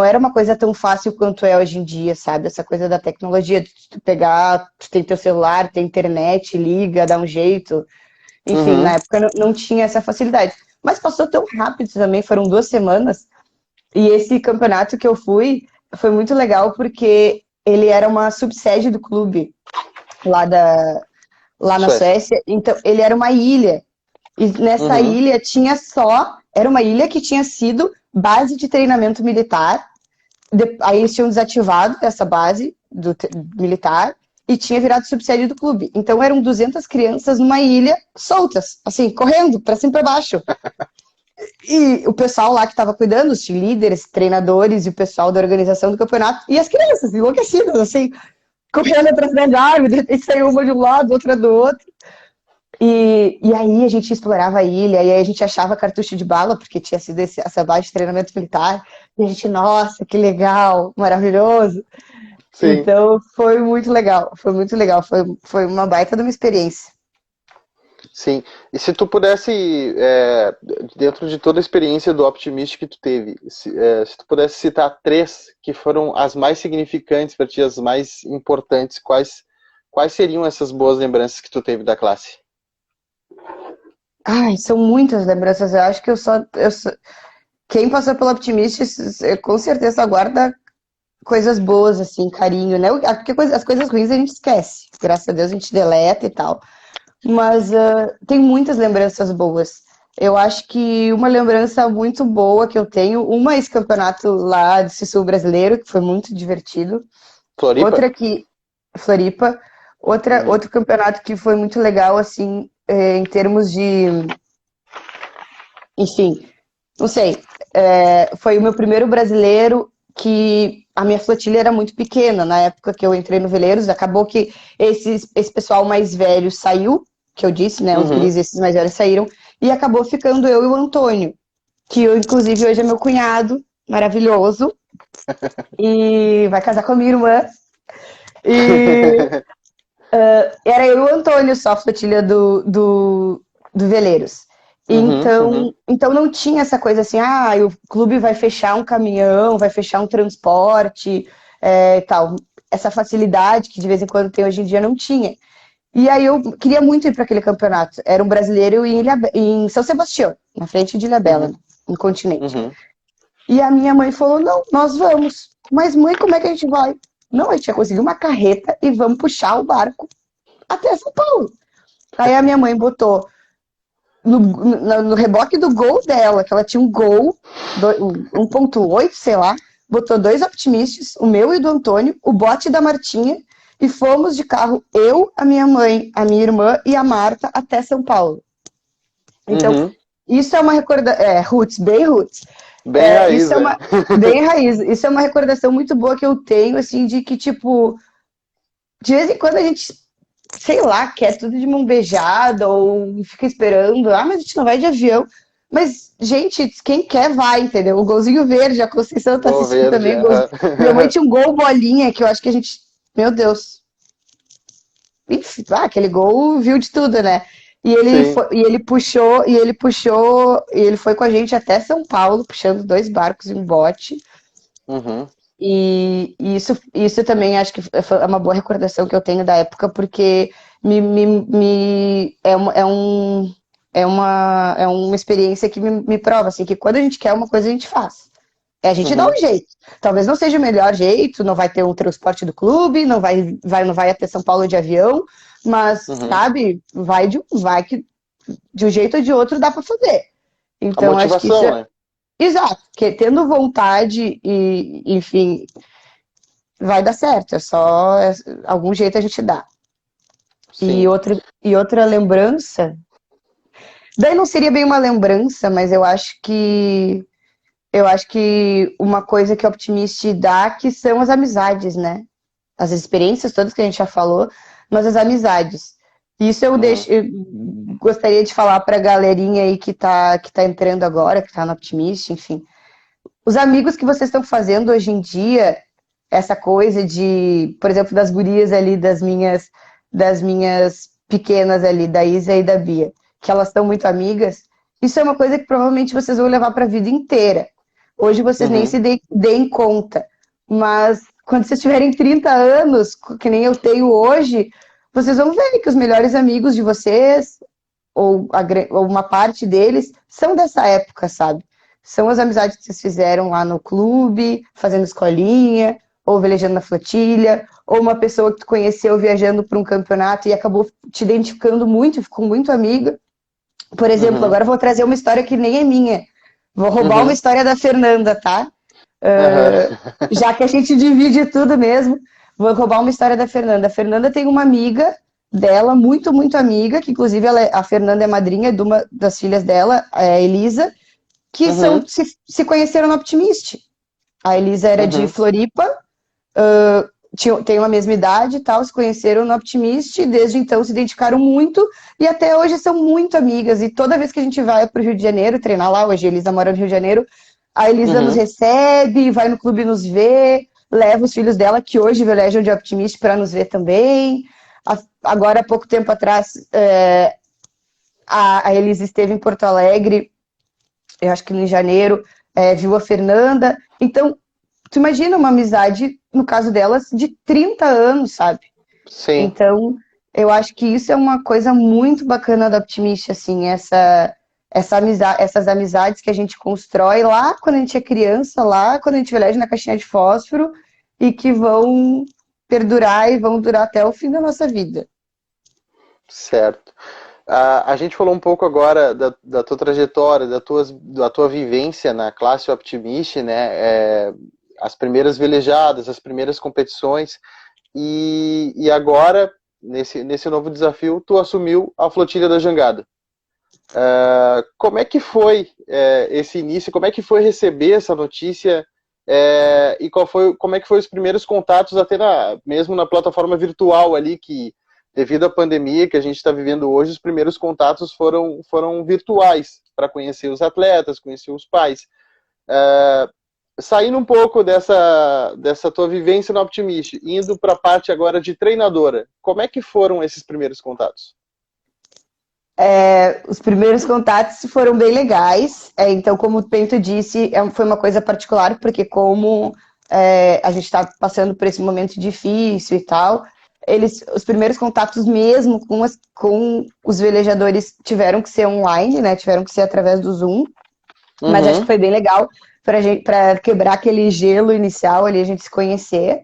B: era uma coisa tão fácil quanto é hoje em dia, sabe? Essa coisa da tecnologia, de tu pegar, tu tem teu celular, tem internet, liga, dá um jeito. Enfim, na época não tinha essa facilidade. Mas passou tão rápido também, foram 2 semanas. E esse campeonato que eu fui foi muito legal porque ele era uma subsede do clube lá na Suécia. Então, ele era uma ilha. E nessa ilha era uma ilha que tinha sido base de treinamento militar. Aí eles tinham desativado essa base militar e tinha virado subsede do clube. Então eram 200 crianças numa ilha soltas, assim, correndo para cima e para baixo. E o pessoal lá que estava cuidando, os líderes, treinadores e o pessoal da organização do campeonato, e as crianças enlouquecidas, assim, correndo atrás da árvore, e saiu uma de um lado, outra do outro. E aí a gente explorava a ilha, e aí a gente achava cartucho de bala, porque tinha sido essa base de treinamento militar, e a gente, nossa, que legal, maravilhoso.
C: Sim.
B: Então foi muito legal, foi uma baita de uma experiência.
C: Sim. E se tu pudesse, dentro de toda a experiência do Optimist que tu teve, se tu pudesse citar 3 que foram as mais significantes para ti, as mais importantes, quais seriam essas boas lembranças que tu teve da classe?
B: Ai, são muitas lembranças. Eu acho que quem passou pelo Optimist com certeza guarda coisas boas, assim, carinho, né? Porque as coisas ruins a gente esquece. Graças a Deus a gente deleta e tal. Mas tem muitas lembranças boas. Eu acho que uma lembrança muito boa que eu tenho, esse campeonato lá de Sul Brasileiro, que foi muito divertido.
C: Floripa?
B: Outra que. Floripa. Outro campeonato que foi muito legal, assim, em termos de. Enfim, não sei. Foi o meu primeiro brasileiro que a minha flotilha era muito pequena. Na época que eu entrei no Veleiros, acabou que esse pessoal mais velho saiu, que eu disse, né? Os guris, esses mais velhos saíram, e acabou ficando eu e o Antônio, que eu, inclusive, hoje é meu cunhado, maravilhoso, e vai casar com a minha irmã. E era eu e o Antônio só a flotilha do Veleiros. Então não tinha essa coisa assim, o clube vai fechar um caminhão, vai fechar um transporte, e tal. Essa facilidade que de vez em quando tem hoje em dia não tinha. E aí eu queria muito ir para aquele campeonato. Era um brasileiro em São Sebastião, na frente de Ilhabela, no continente. E a minha mãe falou, não, nós vamos. Mas mãe, como é que a gente vai? Não, a gente vai conseguir uma carreta e vamos puxar o barco até São Paulo. Aí a minha mãe botou no reboque do gol dela, que ela tinha um gol, 1.8, sei lá, botou 2 Optimistas, o meu e o do Antônio, o bote da Martinha, e fomos de carro, eu, a minha mãe, a minha irmã e a Marta até São Paulo. Então, isso é uma recordação, roots, bem roots.
C: Bem raiz,
B: isso bem raiz. Isso é uma recordação muito boa que eu tenho, assim, de que, tipo, de vez em quando a gente, sei lá, quer tudo de mão beijada ou fica esperando, mas a gente não vai de avião. Mas, gente, quem quer vai, entendeu? O golzinho verde, a Conceição tá assistindo
C: verde,
B: também. Minha mãe tinha um gol bolinha, que eu acho que a gente, meu Deus. Enfim, aquele gol viu de tudo, né? E ele foi com a gente até São Paulo, puxando 2 barcos e um bote. E isso também acho que é uma boa recordação que eu tenho da época, porque é uma experiência que me prova assim, que quando a gente quer uma coisa, a gente faz. A gente dá um jeito. Talvez não seja o melhor jeito, não vai ter o transporte do clube, não vai até São Paulo de avião, mas, sabe, vai que de um jeito ou de outro dá para fazer. Então, acho que isso
C: né?
B: Exato, porque tendo vontade e, enfim, vai dar certo, algum jeito a gente dá. E outra lembrança, daí não seria bem uma lembrança, mas eu acho que uma coisa que o Optimist dá que são as amizades, né? As experiências todas que a gente já falou, mas as amizades. Isso eu gostaria de falar para a galerinha aí que tá entrando agora, que tá no Optimist, enfim. Os amigos que vocês estão fazendo hoje em dia, essa coisa de, por exemplo, das gurias ali, das minhas pequenas ali, da Isa e da Bia, que elas estão muito amigas, isso é uma coisa que provavelmente vocês vão levar para a vida inteira. Hoje vocês nem se deem conta, mas quando vocês tiverem 30 anos, que nem eu tenho hoje, vocês vão ver que os melhores amigos de vocês, ou uma parte deles, são dessa época, sabe? São as amizades que vocês fizeram lá no clube, fazendo escolinha, ou velejando na flotilha, ou uma pessoa que tu conheceu viajando para um campeonato e acabou te identificando muito, ficou muito amiga. Por exemplo, agora eu vou trazer uma história que nem é minha. Vou roubar uma história da Fernanda, tá? Já que a gente divide tudo mesmo, vou roubar uma história da Fernanda. A Fernanda tem uma amiga dela, muito, muito amiga, que inclusive a Fernanda é madrinha de uma das filhas dela, a Elisa, que se conheceram no Optimist. A Elisa era de Floripa, têm a mesma idade e tal, se conheceram no Optimist, e desde então se identificaram muito, e até hoje são muito amigas, e toda vez que a gente vai para o Rio de Janeiro treinar lá, hoje a Elisa mora no Rio de Janeiro, a Elisa nos recebe, vai no clube nos ver, leva os filhos dela, que hoje velejam de Optimist, para nos ver também. Agora, há pouco tempo atrás, a Elisa esteve em Porto Alegre, eu acho que em janeiro, viu a Fernanda. Então, tu imagina uma amizade, no caso delas, de 30 anos, sabe?
C: Sim.
B: Então, eu acho que isso é uma coisa muito bacana da Optimist, assim, essas amizades que a gente constrói lá quando a gente é criança, lá quando a gente veleja na caixinha de fósforo, e que vão perdurar e vão durar até o fim da nossa vida.
C: Certo. A gente falou um pouco agora da tua trajetória, da tua vivência na classe Optimist, né? As primeiras velejadas, as primeiras competições, e agora, nesse novo desafio, tu assumiu a flotilha da Jangada. Como é que foi esse início? Como é que foi receber essa notícia? E como é que foi os primeiros contatos, até mesmo na plataforma virtual ali, que devido à pandemia que a gente está vivendo hoje, os primeiros contatos foram virtuais, para conhecer os atletas, conhecer os pais. Saindo um pouco dessa tua vivência no Optimist, indo para a parte agora de treinadora, como é que foram esses primeiros contatos?
B: Os primeiros contatos foram bem legais. Então, como o Pento disse, foi uma coisa particular, porque como a gente está passando por esse momento difícil e tal, os primeiros contatos mesmo com os velejadores tiveram que ser online, né? Tiveram que ser através do Zoom. Mas acho que foi bem legal para quebrar aquele gelo inicial ali, a gente se conhecer.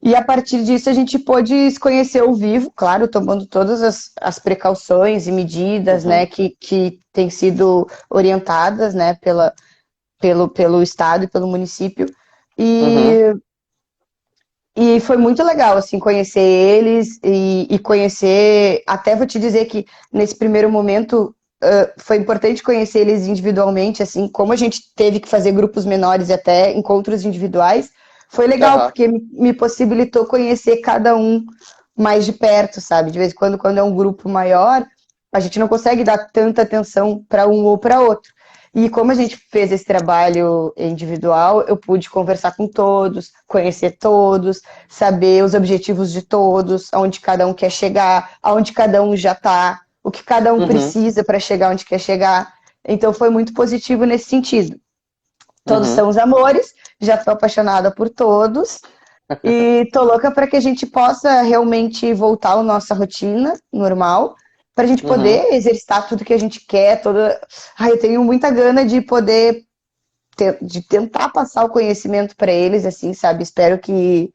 B: E a partir disso a gente pôde se conhecer ao vivo, claro, tomando todas as precauções e medidas, né, que têm sido orientadas, né, pelo Estado e pelo município. E foi muito legal, assim, conhecer eles e conhecer... Até vou te dizer que nesse primeiro momento foi importante conhecer eles individualmente, assim, como a gente teve que fazer grupos menores e até encontros individuais. Foi legal, porque me possibilitou conhecer cada um mais de perto, sabe? De vez em quando é um grupo maior, a gente não consegue dar tanta atenção para um ou para outro. E como a gente fez esse trabalho individual, eu pude conversar com todos, conhecer todos, saber os objetivos de todos, aonde cada um quer chegar, aonde cada um já está, o que cada um precisa para chegar onde quer chegar. Então foi muito positivo nesse sentido. Todos são os amores, já estou apaixonada por todos e tô louca para que a gente possa realmente voltar à nossa rotina normal, para a gente poder exercitar tudo que a gente quer. Eu tenho muita gana de poder de tentar passar o conhecimento para eles, assim, sabe? Espero que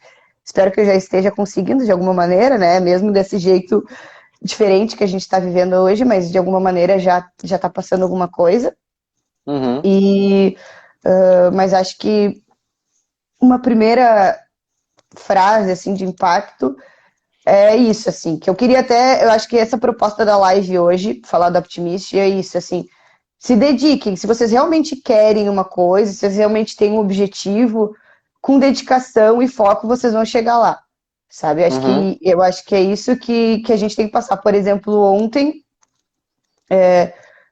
B: eu já esteja conseguindo de alguma maneira, né? Mesmo desse jeito diferente que a gente está vivendo hoje, mas de alguma maneira já está passando alguma coisa. Mas acho que uma primeira frase, assim, de impacto é isso, assim, que eu queria até, eu acho que essa proposta da live hoje, falar da Optimist, é isso, assim, se dediquem, se vocês realmente querem uma coisa, se vocês realmente têm um objetivo, com dedicação e foco, vocês vão chegar lá, sabe? Eu acho que é isso que a gente tem que passar. Por exemplo, ontem,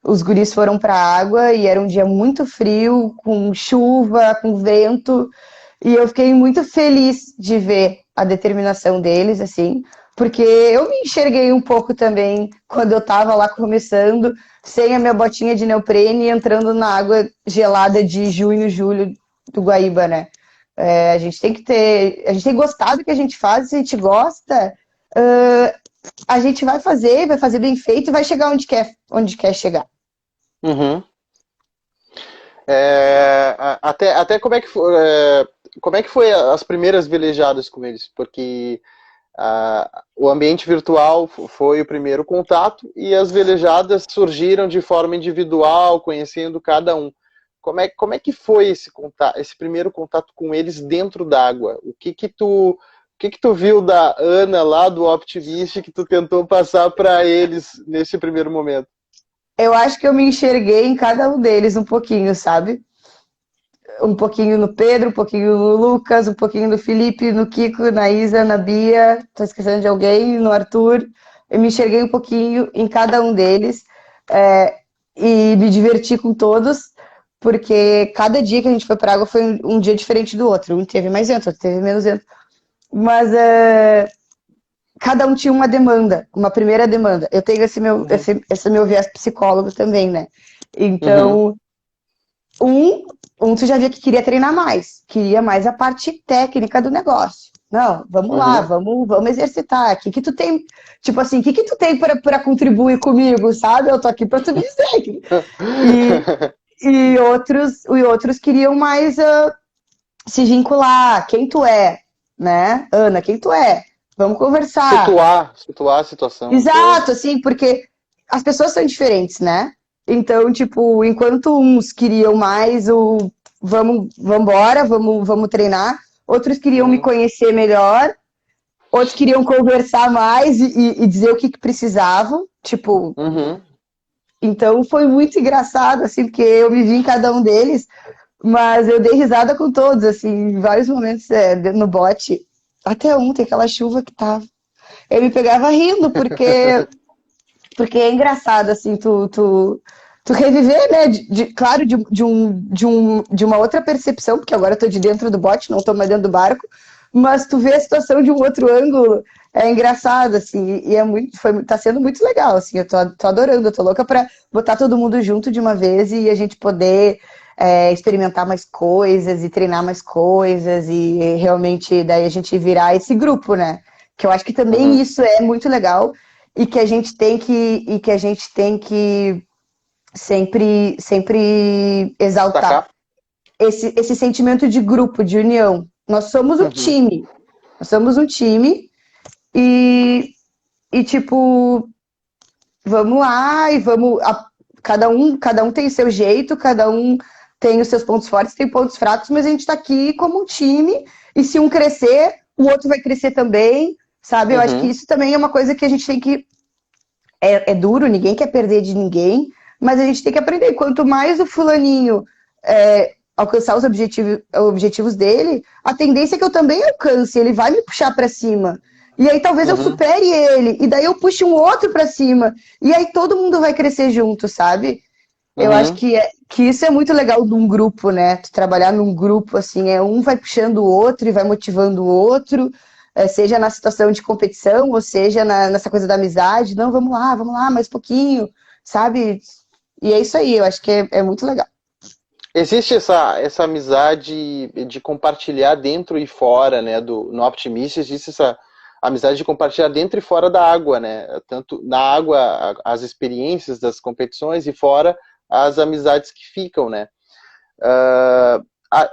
B: os guris foram para a água e era um dia muito frio, com chuva, com vento, e eu fiquei muito feliz de ver a determinação deles, assim, porque eu me enxerguei um pouco também quando eu estava lá começando, sem a minha botinha de neoprene e entrando na água gelada de junho, julho do Guaíba, né? A gente tem que gostar do que a gente faz, se a gente gosta, a gente vai fazer bem feito e vai chegar onde quer chegar.
C: Até como é que foi as primeiras velejadas com eles? Porque o ambiente virtual foi o primeiro contato e as velejadas surgiram de forma individual, conhecendo cada um. Como é que foi esse primeiro contato com eles dentro d'água? O que tu viu da Ana lá do Optimist que tu tentou passar para eles nesse primeiro momento?
B: Eu acho que eu me enxerguei em cada um deles um pouquinho, sabe? um pouquinho no Pedro, um pouquinho no Lucas, um pouquinho no Felipe, no Kiko, na Isa, na Bia, tô esquecendo de alguém, no Arthur. Eu me enxerguei um pouquinho em cada um deles e me diverti com todos, porque cada dia que a gente foi para água foi um dia diferente do outro. Um teve mais vento, outro teve menos vento. Mas cada um tinha uma demanda, uma primeira demanda. Eu tenho esse meu viés psicólogo também, né? Então, tu já via que queria treinar mais, queria mais a parte técnica do negócio. Não, vamos lá, vamos exercitar. O que tu tem, tipo assim, o que tu tem para contribuir comigo, sabe? Eu tô aqui para tu dizer. E outros queriam mais se vincular. Quem tu é, né? Ana, quem tu é? Vamos conversar.
C: Situar a situação.
B: Exato, assim, porque as pessoas são diferentes, né? Então, tipo, enquanto uns queriam mais o vamos treinar, outros queriam me conhecer melhor, outros queriam conversar mais e dizer o que precisavam, tipo. Então foi muito engraçado, assim, porque eu me vi em cada um deles, mas eu dei risada com todos, assim, em vários momentos no bote. Até ontem, aquela chuva que tava. Eu me pegava rindo, porque é engraçado, assim, tu reviver, né? Claro, de uma outra percepção, porque agora eu tô de dentro do bote, não tô mais dentro do barco, mas tu vê a situação de um outro ângulo, é engraçado, assim, e tá sendo muito legal, assim, eu tô adorando, eu tô louca pra botar todo mundo junto de uma vez e a gente poder experimentar mais coisas e treinar mais coisas e realmente daí a gente virar esse grupo, né? Que eu acho que também isso é muito legal e que a gente tem que sempre exaltar esse sentimento de grupo, de união. Nós somos um time. Nós somos um time e tipo, vamos lá e vamos. Cada um tem seu jeito, cada um tem os seus pontos fortes, tem pontos fracos, mas a gente tá aqui como um time e se um crescer, o outro vai crescer também, sabe? Eu acho que isso também é uma coisa que a gente tem que. É duro, ninguém quer perder de ninguém, mas a gente tem que aprender. Quanto mais o fulaninho alcançar os objetivos dele, a tendência é que eu também alcance, ele vai me puxar para cima. E aí talvez eu supere ele, e daí eu puxe um outro para cima, e aí todo mundo vai crescer junto, sabe? Eu acho que isso é muito legal de um grupo, né? Tu trabalhar num grupo, assim, um vai puxando o outro e vai motivando o outro, seja na situação de competição, ou seja nessa coisa da amizade. Não, vamos lá, mais pouquinho, sabe? E é isso aí, eu acho que é muito legal.
C: Existe essa amizade de compartilhar dentro e fora, né? No Optimist existe essa amizade de compartilhar dentro e fora da água, né? Tanto na água, as experiências das competições e fora as amizades que ficam, né?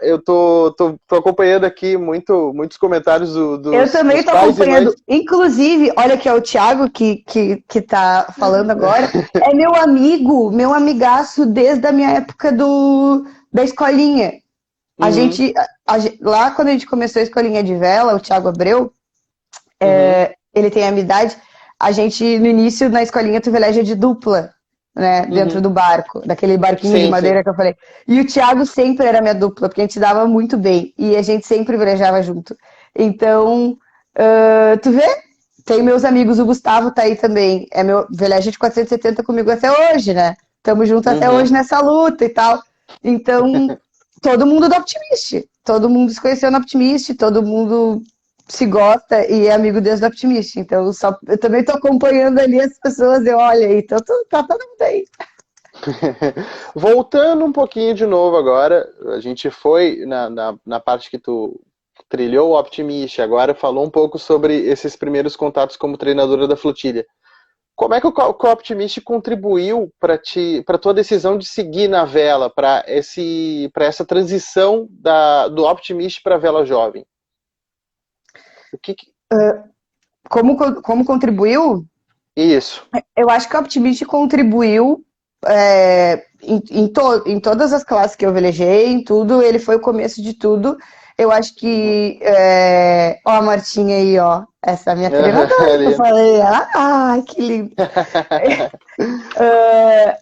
C: Eu tô acompanhando aqui muitos comentários dos
B: Eu também tô acompanhando. Inclusive, olha que é o Thiago que tá falando agora. É meu amigo, meu amigaço desde a minha época da escolinha. A gente, lá quando a gente começou a escolinha de vela, o Thiago Abreu, ele tem a minha idade. A gente, no início, na escolinha, tu veleja de dupla, né? Dentro do barco, daquele barquinho de madeira que eu falei. E o Thiago sempre era minha dupla, porque a gente dava muito bem. E a gente sempre velejava junto. Então, tu vê? Tem meus amigos, o Gustavo tá aí também. É meu veleja de 470 comigo até hoje, né? Tamo junto até hoje nessa luta e tal. Então, todo mundo do Optimist. Todo mundo se conheceu no Optimist, todo mundo se gosta e é amigo desde o Optimist. Então, eu também tô acompanhando ali as pessoas, olha aí, então tá todo mundo aí.
C: Voltando um pouquinho de novo agora, a gente foi na parte que tu trilhou o Optimist, agora falou um pouco sobre esses primeiros contatos como treinadora da flotilha. Como é que o Optimist contribuiu para tua decisão de seguir na vela, para essa transição do Optimist para a vela jovem?
B: Como contribuiu?
C: Isso.
B: Eu acho que o Optimist contribuiu em todas as classes que eu velejei, em tudo, ele foi o começo de tudo. Eu acho que... Ó a Martinha aí, ó. Essa é a minha treinadora que eu falei. Ai, que lindo.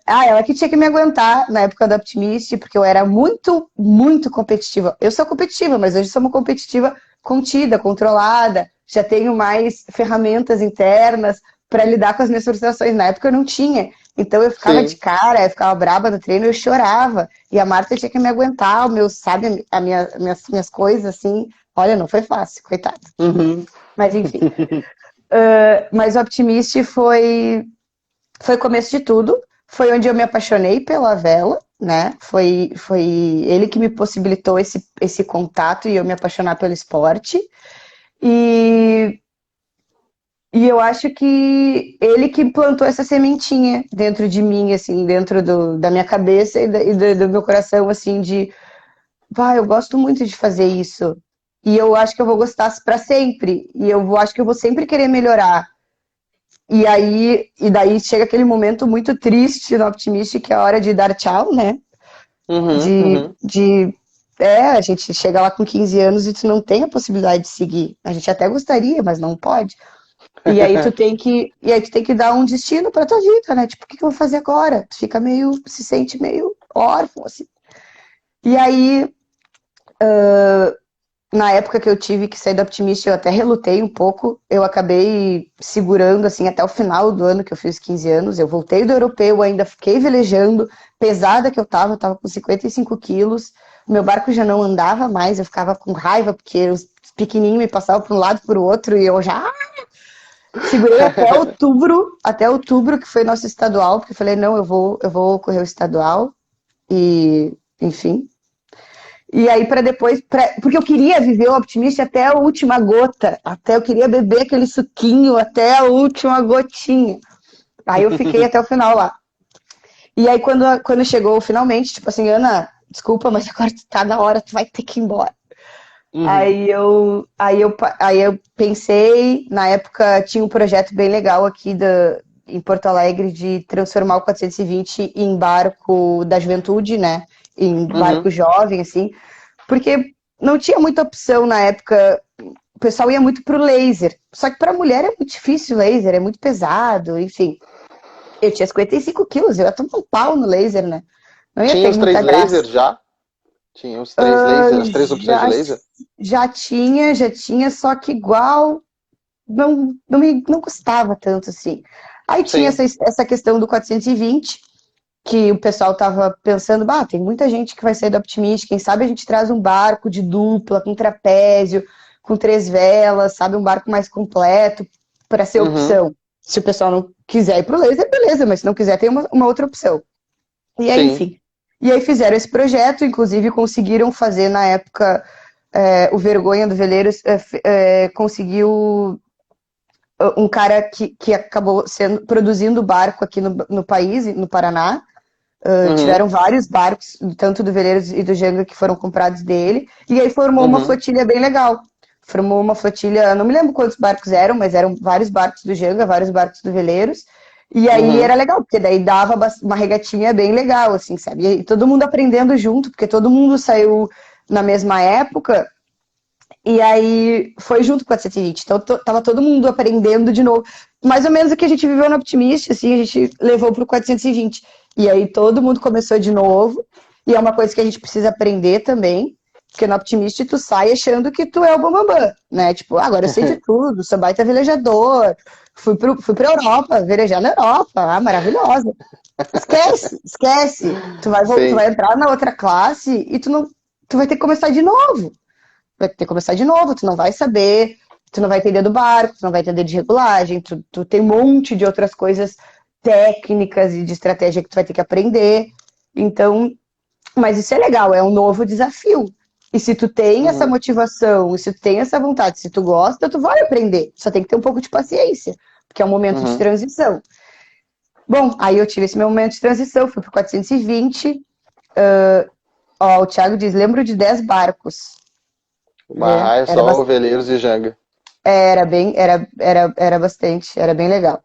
B: Ela que tinha que me aguentar na época do Optimist, porque eu era muito, muito competitiva. Eu sou competitiva, mas hoje sou uma competitiva contida, controlada. Já tenho mais ferramentas internas para lidar com as minhas frustrações. Na época eu não tinha. Então eu ficava de cara, eu ficava braba no treino, eu chorava. E a Marta tinha que me aguentar, sabe, minhas coisas, assim. Olha, não foi fácil, coitado.
C: Uhum.
B: Mas enfim. Mas o Optimist foi o começo de tudo. Foi onde eu me apaixonei pela vela, né? Foi ele que me possibilitou esse contato e eu me apaixonar pelo esporte. E eu acho que ele que plantou essa sementinha dentro de mim, assim, dentro da minha cabeça e do meu coração, assim, eu gosto muito de fazer isso. E eu acho que eu vou gostar para sempre. E eu acho que eu vou sempre querer melhorar. E daí chega aquele momento muito triste no Optimist, que é a hora de dar tchau, né? A gente chega lá com 15 anos e tu não tem a possibilidade de seguir. A gente até gostaria, mas não pode. E aí tu tem que dar um destino pra tua vida, né? Tipo, o que eu vou fazer agora? Tu fica se sente meio órfão, assim. E aí, na época que eu tive que sair da Optimist, eu até relutei um pouco. Eu acabei segurando, assim, até o final do ano que eu fiz 15 anos. Eu voltei do europeu, ainda fiquei velejando, pesada que eu tava com 55 quilos. Meu barco já não andava mais, eu ficava com raiva, porque os pequenininhos me passavam para um lado e para o outro, e eu já segurei até outubro, que foi nosso estadual, porque eu falei, não, eu vou correr o estadual, e, enfim. E aí, porque eu queria viver o Optimist até a última gota, eu queria beber aquele suquinho até a última gotinha. Aí eu fiquei até o final lá. E aí, quando chegou finalmente, tipo assim, Ana, desculpa, mas agora tá na hora, tu vai ter que ir embora. Uhum. Aí eu pensei, na época tinha um projeto bem legal aqui em Porto Alegre de transformar o 420 em barco da juventude, né? Em barco jovem, assim, porque não tinha muita opção na época. O pessoal ia muito pro laser, só que para mulher é muito difícil o laser, é muito pesado, enfim. Eu tinha 55 quilos, eu ia tomar um pau no laser, né? Não ia
C: tinha
B: ter
C: os
B: muita
C: 3
B: graça.
C: lasers já? Tinha os 3 lasers, as 3 opções de laser?
B: Já tinha, só que igual não gostava tanto assim. Aí tinha essa questão do 420, que o pessoal tava pensando, tem muita gente que vai sair do Optimist, quem sabe a gente traz um barco de dupla, com trapézio, com 3 velas, sabe, um barco mais completo, para ser opção. Se o pessoal não quiser ir pro laser, beleza, mas se não quiser, tem uma outra opção. E aí, enfim. E aí fizeram esse projeto, inclusive conseguiram fazer na época, o Vergonha do Veleiros conseguiu um cara que acabou produzindo barco aqui no país, no Paraná. Tiveram vários barcos, tanto do Veleiros e do Janga, que foram comprados dele. E aí formou uma flotilha bem legal. Formou uma flotilha, não me lembro quantos barcos eram, mas eram vários barcos do Janga, vários barcos do Veleiros. E aí era legal, porque daí dava uma regatinha bem legal, assim, sabe? E todo mundo aprendendo junto, porque todo mundo saiu na mesma época. E aí foi junto com a 420. Então tava todo mundo aprendendo de novo. Mais ou menos o que a gente viveu no Optimist, assim, a gente levou pro 420. E aí todo mundo começou de novo. E é uma coisa que a gente precisa aprender também. Porque no Optimist tu sai achando que tu é o bambambam, né? Tipo, agora eu sei de tudo, sou baita velejador. Fui pra Europa, velejar na Europa. Maravilhosa. Esquece. Tu vai entrar na outra classe e tu vai ter que começar de novo. Tu não vai saber, tu não vai entender do barco, tu não vai entender de regulagem, tu tem um monte de outras coisas técnicas e de estratégia que tu vai ter que aprender. Então, mas isso é legal, é um novo desafio. E se tu tem essa motivação, se tu tem essa vontade, se tu gosta, tu vai aprender. Só tem que ter um pouco de paciência, porque é um momento de transição. Bom, aí eu tive esse meu momento de transição, fui pro 420. O Thiago diz, lembro de 10 barcos.
C: É só o Veleiros e Janga.
B: Era bastante, era bem legal.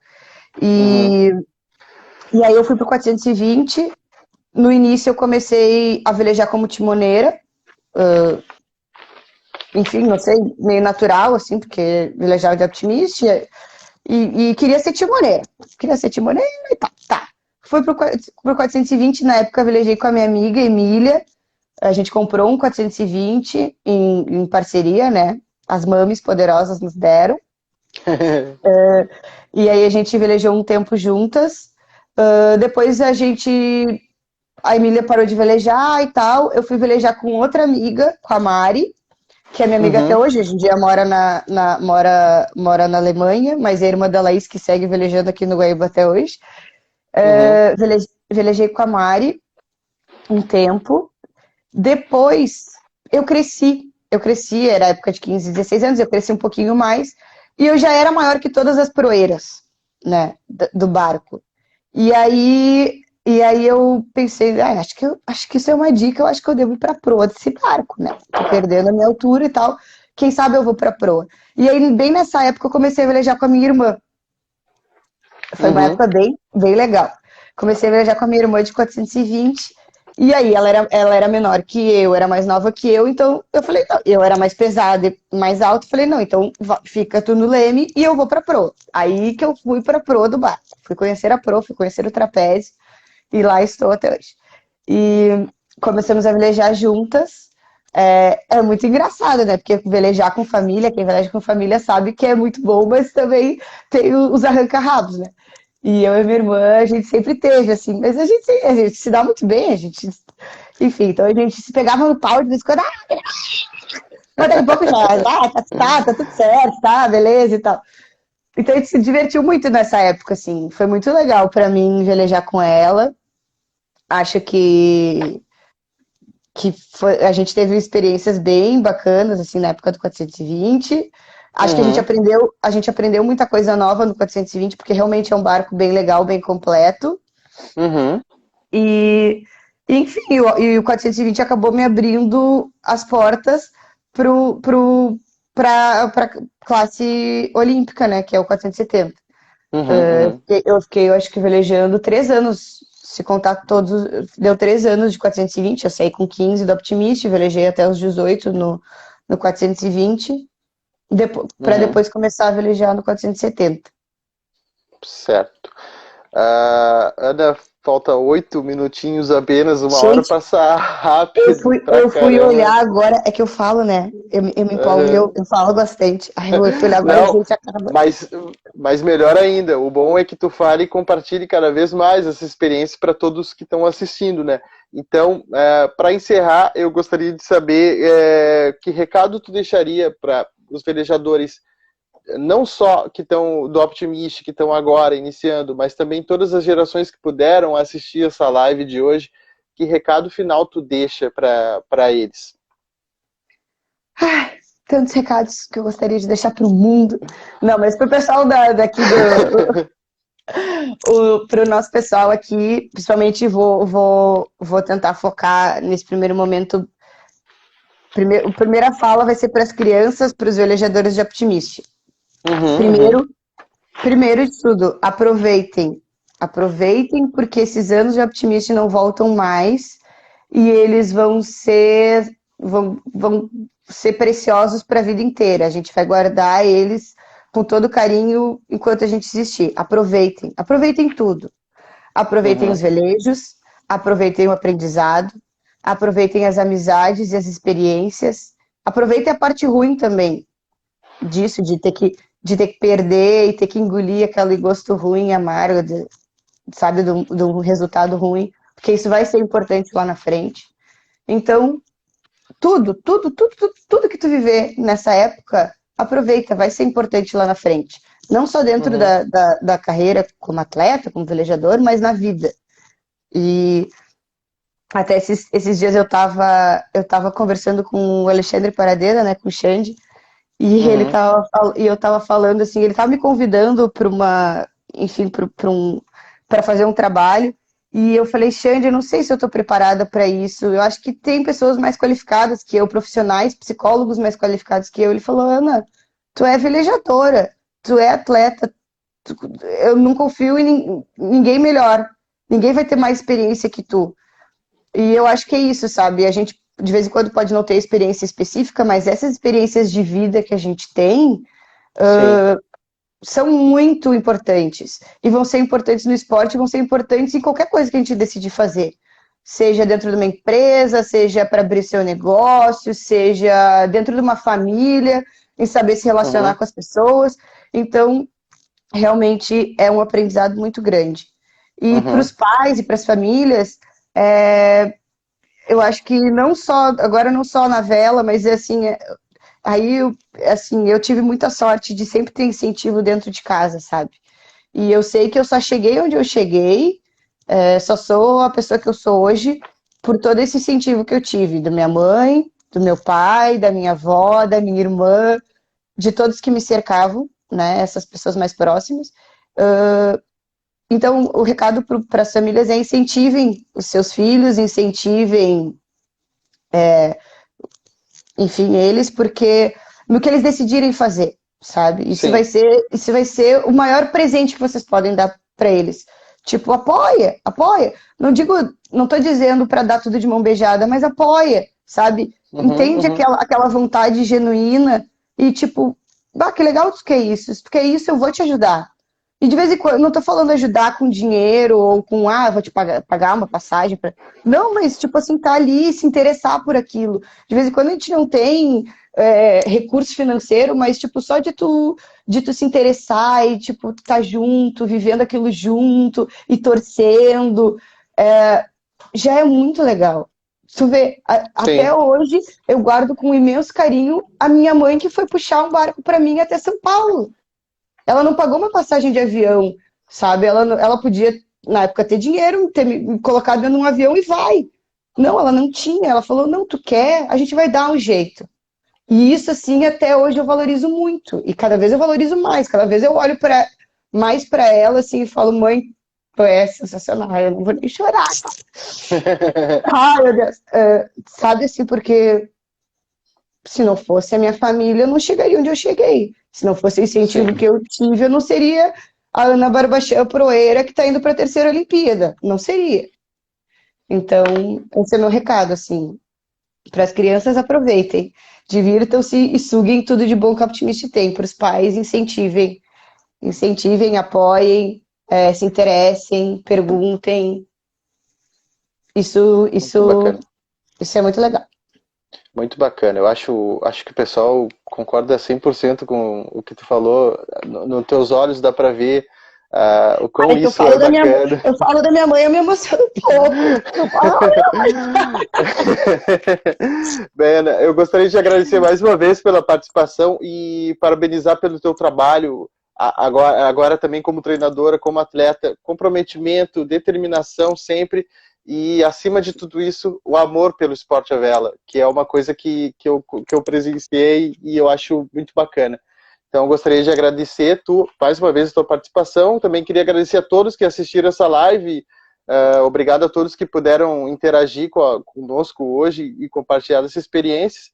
B: E aí eu fui pro 420. No início eu comecei a velejar como timoneira. enfim, não sei, meio natural, assim, porque velejava de optimista e queria ser timoneira. Queria ser timoneira e tá. Fui pro 420, na época velejei com a minha amiga Emília. A gente comprou um 420 em parceria, né? As mames poderosas nos deram. E aí a gente velejou um tempo juntas. Depois a Emília parou de velejar e tal. Eu fui velejar com outra amiga, com a Mari, que é minha amiga até hoje. Hoje em dia mora na Alemanha, mas é a irmã da Laís que segue velejando aqui no Guaíba até hoje. Velejei com a Mari um tempo. Depois eu cresci, era época de 15, 16 anos, eu cresci um pouquinho mais, e eu já era maior que todas as proeiras, né, do barco. E aí eu pensei, acho que isso é uma dica, eu acho que eu devo ir pra proa desse barco, né? Tô perdendo a minha altura e tal, quem sabe eu vou pra proa. E aí, bem nessa época, eu comecei a velejar com a minha irmã. Foi uma época bem, bem legal. Comecei a velejar com a minha irmã de 420, e aí ela era menor que eu, era mais nova que eu, então eu falei, não, eu era mais pesada e mais alta, falei, não, então fica tu no leme e eu vou pra proa. Aí que eu fui pra proa do barco. Fui conhecer a proa, fui conhecer o trapézio, e lá estou até hoje. E começamos a velejar juntas. É muito engraçado, né? Porque velejar com família, quem veleja com família sabe que é muito bom, mas também tem os arranca-rabos, né? E eu e minha irmã, a gente sempre teve, assim, mas a gente se dá muito bem, enfim, então a gente se pegava no pau de vez em quando, mas daqui a pouco já, tá tudo certo, tá, beleza e tal. Então a gente se divertiu muito nessa época, assim, foi muito legal pra mim velejar com ela. Acho que a gente teve experiências bem bacanas, assim, na época do 420. Acho que a gente aprendeu muita coisa nova no 420, porque realmente é um barco bem legal, bem completo. E, enfim, o 420 acabou me abrindo as portas para classe olímpica, né, que é o 470. Eu fiquei, eu acho que velejando 3 anos, se contar todos, deu 3 anos de 420, eu saí com 15 do Optimist, velejei até os 18 no 420, para depois começar a velejar no 470.
C: Certo. Ana, falta 8 minutinhos apenas, uma hora passar rápido.
B: Eu fui olhar agora, é que eu falo, né? Eu me empolgo, eu falo bastante. Aí eu fui olhar agora e a gente acaba.
C: Mas melhor ainda, o bom é que tu fale e compartilhe cada vez mais essa experiência para todos que estão assistindo, né? Então, para encerrar, eu gostaria de saber que recado tu deixaria para os velejadores, não só que estão do Optimist, que estão agora iniciando, mas também todas as gerações que puderam assistir essa live de hoje, que recado final tu deixa para eles?
B: Tantos recados que eu gostaria de deixar para o mundo. Não, mas para o pessoal daqui para o nosso pessoal aqui, principalmente vou tentar focar nesse primeiro momento. A primeira fala vai ser para as crianças, para os velejadores de Optimist. Primeiro de tudo, aproveitem. Aproveitem, porque esses anos de Optimist não voltam mais e eles vão ser preciosos para a vida inteira. A gente vai guardar eles com todo carinho enquanto a gente existir. Aproveitem. Aproveitem tudo. Aproveitem os velejos, aproveitem o aprendizado, aproveitem as amizades e as experiências. Aproveitem a parte ruim também disso, de ter que perder e ter que engolir aquele gosto ruim, amargo, sabe, do resultado ruim, porque isso vai ser importante lá na frente. Então, tudo que tu viver nessa época, aproveita, vai ser importante lá na frente. Não só dentro da carreira como atleta, como velejador, mas na vida. E até esses dias eu tava conversando com o Alexandre Paradeira, né, com o Xande, e eu tava falando assim, ele tava me convidando para fazer um trabalho, e eu falei, Xande, eu não sei se eu tô preparada para isso, eu acho que tem pessoas mais qualificadas que eu, profissionais, psicólogos mais qualificados que eu. Ele falou, Ana, tu é velejadora, tu é atleta, eu não confio em ninguém melhor, ninguém vai ter mais experiência que tu. E eu acho que é isso, sabe? A gente de vez em quando pode não ter experiência específica, mas essas experiências de vida que a gente tem são muito importantes. E vão ser importantes no esporte, vão ser importantes em qualquer coisa que a gente decidir fazer. Seja dentro de uma empresa, seja para abrir seu negócio, seja dentro de uma família, em saber se relacionar com as pessoas. Então, realmente é um aprendizado muito grande. E para os pais e para as famílias, eu acho que não só, agora não só na vela, mas assim, aí assim, eu tive muita sorte de sempre ter incentivo dentro de casa, sabe? E eu sei que eu só cheguei onde eu cheguei, só sou a pessoa que eu sou hoje por todo esse incentivo que eu tive, da minha mãe, do meu pai, da minha avó, da minha irmã, de todos que me cercavam, né? Essas pessoas mais próximas. Então, o recado para as famílias é incentivem os seus filhos, incentivem, enfim, eles, porque no que eles decidirem fazer, sabe? Isso vai ser o maior presente que vocês podem dar para eles. Tipo, apoia. Não tô dizendo para dar tudo de mão beijada, mas apoia, sabe? Entende aquela vontade genuína e tipo, que legal tu quer isso. Se tu quer isso, eu vou te ajudar. E de vez em quando, não tô falando ajudar com dinheiro ou com, vou te pagar uma passagem. Não, mas tipo assim, tá ali, se interessar por aquilo. De vez em quando a gente não tem recurso financeiro, mas tipo, só de tu se interessar e tipo, tá junto, vivendo aquilo junto e torcendo, já é muito legal. Tu vê, até hoje eu guardo com imenso carinho a minha mãe que foi puxar um barco para mim até São Paulo. Ela não pagou uma passagem de avião, sabe? Ela podia, na época, ter dinheiro, ter me colocado num avião e vai. Não, ela não tinha. Ela falou, não, tu quer? A gente vai dar um jeito. E isso, assim, até hoje eu valorizo muito. E cada vez eu valorizo mais. Cada vez eu olho mais para ela, assim, e falo, mãe, tu é sensacional. Eu não vou nem chorar. Ai, meu Deus. Sabe, assim, porque se não fosse a minha família, eu não chegaria onde eu cheguei. Se não fosse o incentivo que eu tive, eu não seria a Ana Barbachan Proeira que está indo para a terceira Olimpíada. Não seria. Então, esse é meu recado, assim. Para as crianças, aproveitem. Divirtam-se e suguem tudo de bom que a Optimist tem. Para os pais, incentivem. Incentivem, apoiem, se interessem, perguntem. Isso é muito legal.
C: Muito bacana. Eu acho que o pessoal concorda 100% com o que tu falou. Nos teus olhos dá para ver o quão isso é bacana.
B: Eu falo da minha mãe, eu me emociono um pouco.
C: Bem, Ana, eu gostaria de agradecer mais uma vez pela participação e parabenizar pelo teu trabalho, agora também como treinadora, como atleta, comprometimento, determinação sempre. E, acima de tudo isso, o amor pelo esporte à vela, que é uma coisa que eu presenciei e eu acho muito bacana. Então, eu gostaria de agradecer mais uma vez a tua participação. Também queria agradecer a todos que assistiram essa live. Obrigado a todos que puderam interagir conosco hoje e compartilhar essas experiências.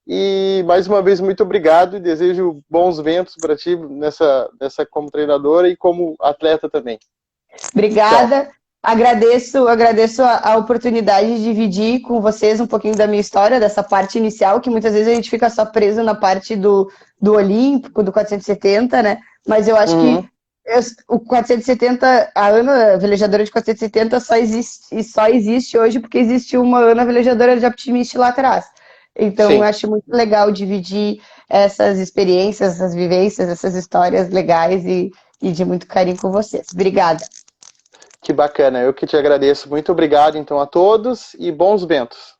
C: E, mais uma vez, muito obrigado e desejo bons ventos para ti nessa como treinadora e como atleta também.
B: Obrigada. Tchau. Agradeço a oportunidade de dividir com vocês um pouquinho da minha história, dessa parte inicial, que muitas vezes a gente fica só preso na parte do Olímpico, do 470, né? Mas eu acho que o 470, a Ana velejadora de 470 só existe hoje porque existe uma Ana velejadora de Optimist lá atrás. Então, eu acho muito legal dividir essas experiências, essas vivências, essas histórias legais e de muito carinho com vocês. Obrigada.
C: Que bacana, eu que te agradeço. Muito obrigado, então, a todos e bons ventos.